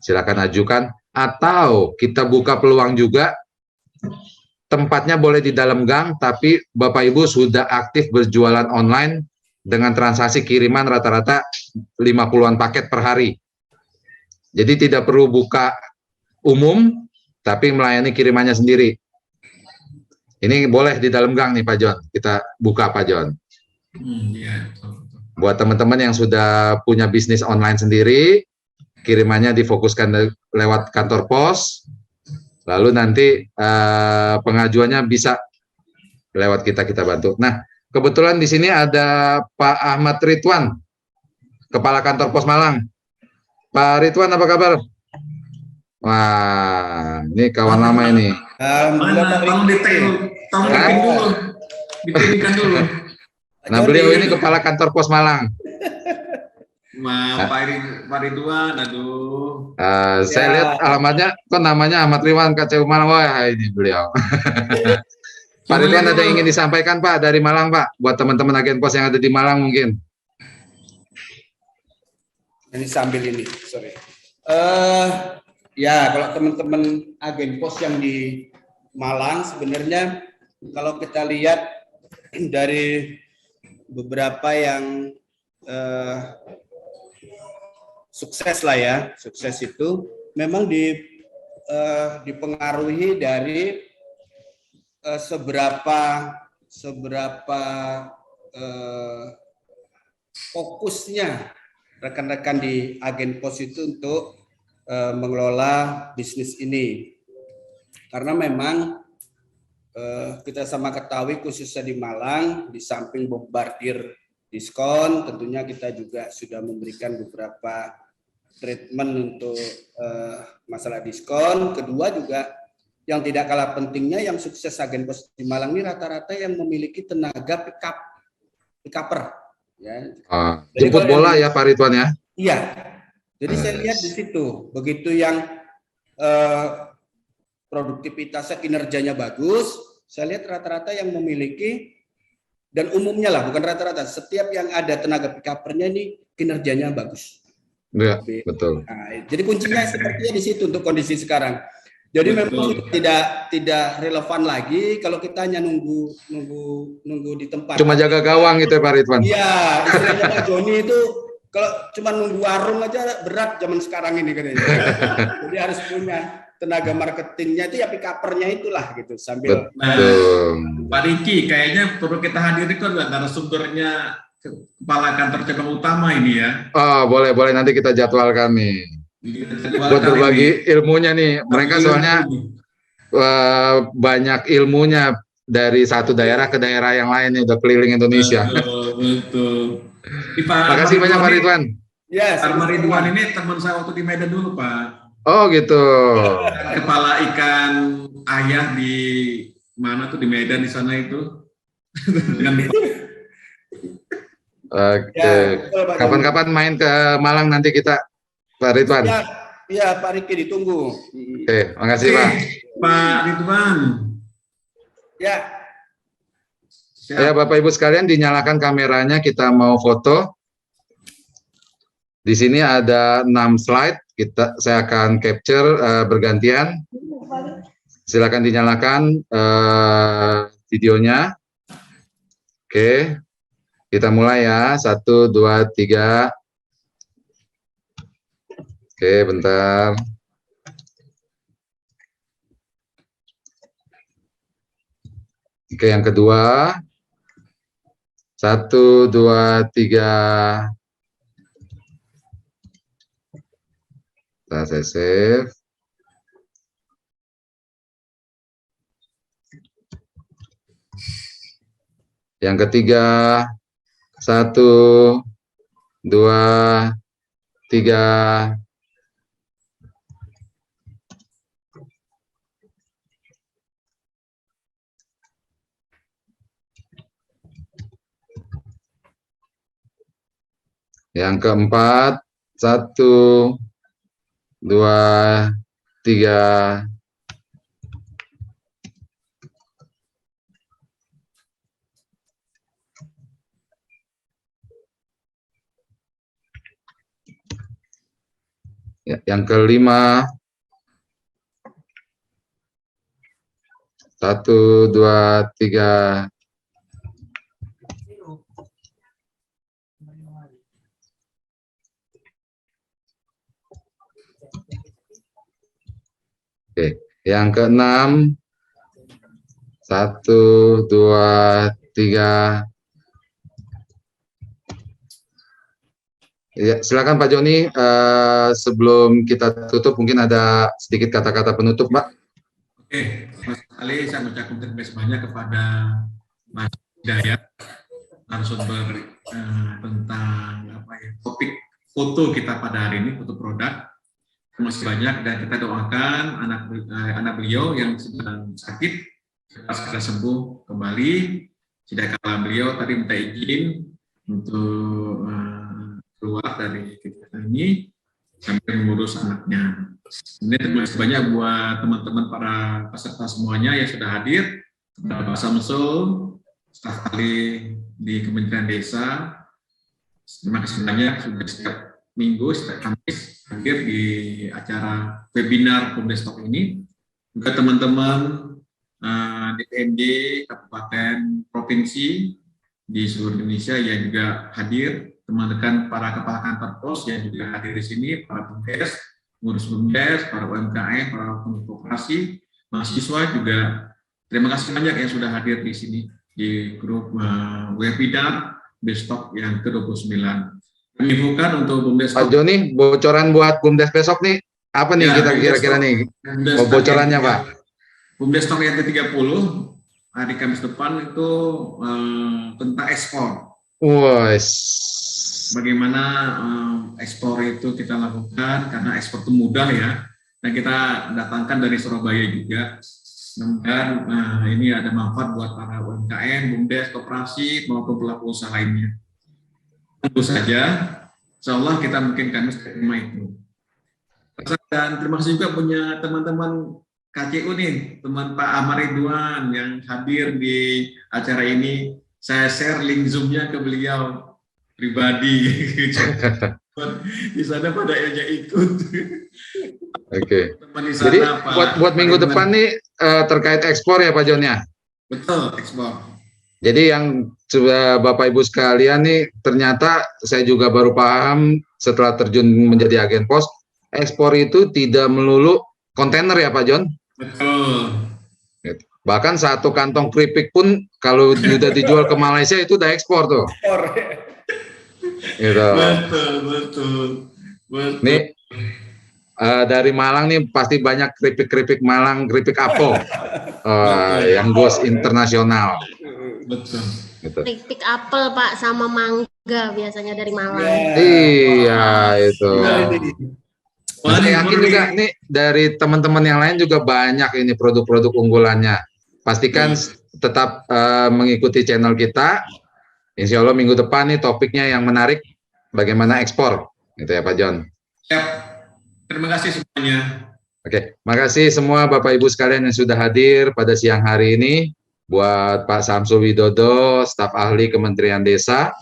silakan ajukan. Atau kita buka peluang juga, tempatnya boleh di dalam gang, tapi Bapak Ibu sudah aktif berjualan online dengan transaksi kiriman rata-rata 50-an paket per hari. Jadi tidak perlu buka umum, tapi melayani kirimannya sendiri. Ini boleh di dalam gang nih Pak John, kita buka Pak John. Buat teman-teman yang sudah punya bisnis online sendiri, kirimannya difokuskan lewat kantor pos, lalu nanti pengajuannya bisa lewat kita bantu. Nah, kebetulan di sini ada Pak Ahmad Ridwan, Kepala Kantor Pos Malang. Pak Ridwan, apa kabar? Wah, ini kawan lama ini. Tolong dulu. Dipimpin dulu. Nah, beliau ini kepala kantor pos Malang. Pak Ridwan, aduh. Saya lihat alamatnya, kok namanya Ahmad Ridwan KCU Malang. Wah, ini beliau. Pak Ridwan, ada yang ingin disampaikan Pak dari Malang Pak, buat teman-teman agen pos yang ada di Malang mungkin. Ini sambil ini, sorry. Ya, kalau teman-teman agen pos yang di Malang, sebenarnya kalau kita lihat dari beberapa yang sukses lah ya, sukses itu memang dipengaruhi dari seberapa fokusnya rekan-rekan di agen pos itu untuk mengelola bisnis ini. Karena memang kita sama ketahui khususnya di Malang, di samping bombardir diskon, tentunya kita juga sudah memberikan beberapa treatment untuk masalah diskon. Kedua juga yang tidak kalah pentingnya, yang sukses agen pos di Malang ini rata-rata yang memiliki tenaga pick-upper. Ya. Jemput bola ya Pak Ridwan ya? Iya. Jadi saya lihat di situ, begitu yang produktivitasnya, kinerjanya bagus, saya lihat rata-rata yang memiliki, dan umumnya lah, bukan rata-rata, setiap yang ada tenaga pick-uppernya ini kinerjanya bagus. Iya, betul. Nah, jadi kuncinya sepertinya di situ untuk kondisi sekarang. Jadi memang tidak relevan lagi kalau kita hanya nunggu di tempat. Cuma jaga gawang itu ya Pak Ridwan. Iya, istilahnya Pak Joni itu kalau cuma nunggu warung aja berat zaman sekarang ini katanya. Jadi harus punya tenaga marketingnya itu ya pick-uppernya itulah gitu sambil. Pak Riki, kayaknya perlu kita hadiri itu adalah narasumbernya kepala kantor cabang utama ini ya. Oh, boleh nanti kita jadwalkan nih. Buat berbagi ilmunya nih, mereka soalnya banyak ilmunya dari satu daerah ke daerah yang lain nih, udah keliling Indonesia. Betul. Terima kasih banyak Pak Ridwan. Ya, Pak Ridwan ini teman saya waktu di Medan dulu Pak. Oh gitu. Kepala ikan ayah di mana tuh di Medan di sana itu. Oke. Kapan-kapan main ke Malang nanti kita. Pak Ridwan. Ya, Pak Riki ditunggu. Oke, makasih Pak. Pak Ridwan. Ya. Ya Bapak Ibu sekalian, dinyalakan kameranya, kita mau foto. Di sini ada 6 slide, saya akan capture bergantian. Silakan dinyalakan videonya. Oke, kita mulai ya. 1, 2, 3. Oke, bentar. Oke, yang kedua. 1, 2, 3. Saya save. Yang ketiga. 1, 2, 3. Yang keempat, 1, 2, 3. Ya, yang kelima, 1, 2, 3. Oke, yang keenam, 1, 2, 3. Ya, silakan Pak Joni. Sebelum kita tutup, mungkin ada sedikit kata-kata penutup, Pak. Oke, Mas Ali, saya mengucapkan terima kasih banyak kepada Mas Hidayat narasumber tentang topik foto kita pada hari ini, foto produk. Terima kasih banyak, dan kita doakan anak beliau yang sedang sakit segera sembuh kembali, sedangkan beliau tadi minta izin untuk keluar dari kegiatan ini sambil mengurus anaknya. Ini terima kasih banyak buat teman-teman para peserta semuanya yang sudah hadir, kepada Pak Samsul, staf ahli di Kementerian Desa. Terima kasih banyak sudah setiap minggu, setiap Kamis hadir di acara webinar BUMDes Talk ini. Juga teman-teman DPRD Kabupaten Provinsi di seluruh Indonesia yang juga hadir, teman-teman para kepala kantor pos yang juga hadir di sini, para BUMDes, pengurus BUMDes, para UMKM, para pengurus koperasi, mahasiswa juga. Terima kasih banyak yang sudah hadir di sini di grup webinar BUMDes Talk yang ke-29. Kami infokan untuk BUMDes Talk. Pak Joni, bocoran buat BUMDes besok nih, apa nih kita kira-kira nih? Bocorannya Pak? BUMDes Talk yang ke-30 hari Kamis depan itu tentang ekspor. Bagaimana ekspor itu kita lakukan, karena ekspor itu mudah ya, dan kita datangkan dari Surabaya juga. Dan ini ada manfaat buat para UMKM, BUMDes, koperasi maupun pelaku usaha lainnya. Tentu saja, insya Allah kita mungkin Kamis terima itu. Dan terima kasih juga punya teman-teman KCU nih, teman Pak Ahmad Ridwan yang hadir di acara ini. Saya share link Zoom-nya ke beliau pribadi. Di sana pada yang ikut. Oke. Jadi buat minggu depan nih terkait ekspor ya Pak Jon ya? Betul, ekspor. Jadi yang sudah Bapak Ibu sekalian nih, ternyata saya juga baru paham setelah terjun menjadi agen pos, ekspor itu tidak melulu kontainer ya Pak Jon? Betul. Bahkan satu kantong keripik pun kalau sudah dijual ke Malaysia itu udah ekspor tuh. Gitu. Betul. Nih dari Malang nih pasti banyak keripik Malang, keripik apel yang goes internasional. Betul. Gitu. Keripik apel Pak sama mangga biasanya dari Malang. Iya itu. Saya yakin juga nih dari teman-teman yang lain juga banyak ini produk-produk unggulannya. Pastikan tetap mengikuti channel kita. Insya Allah minggu depan nih topiknya yang menarik, bagaimana ekspor, gitu ya Pak Jon. Siap. Terima kasih semuanya. Oke, makasih semua Bapak Ibu sekalian yang sudah hadir pada siang hari ini. Buat Pak Samsul Widodo, staf ahli Kementerian Desa,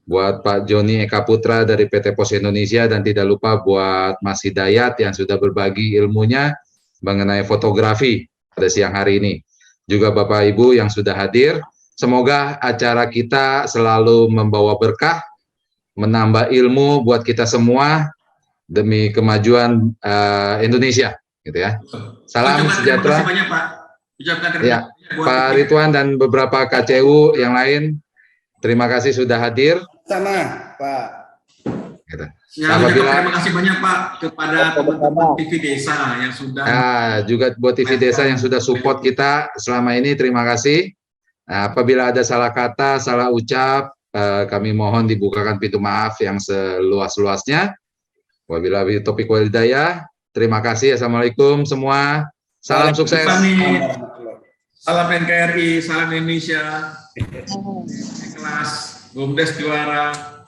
buat Pak Joni Eka Putra dari PT Pos Indonesia, dan tidak lupa buat Mas Hidayat yang sudah berbagi ilmunya mengenai fotografi pada siang hari ini. Juga Bapak Ibu yang sudah hadir, semoga acara kita selalu membawa berkah, menambah ilmu buat kita semua demi kemajuan Indonesia, gitu ya. Salam sejahtera. Terima kasih banyak Pak. Ucapkan terima Ya, Pak Ridwan dan beberapa KCU yang lain, terima kasih sudah hadir. Sama Pak. Gitu. Terima kasih banyak Pak kepada teman-teman TV Desa yang sudah. Juga buat TV Desa yang sudah support kita selama ini, terima kasih. Nah, apabila ada salah kata, salah ucap, kami mohon dibukakan pintu maaf yang seluas-luasnya. Wabillahi taufiq wal hidayah. Terima kasih. Assalamualaikum semua. Salam sukses. Salam NKRI, salam Indonesia. Kelas BUMDes juara.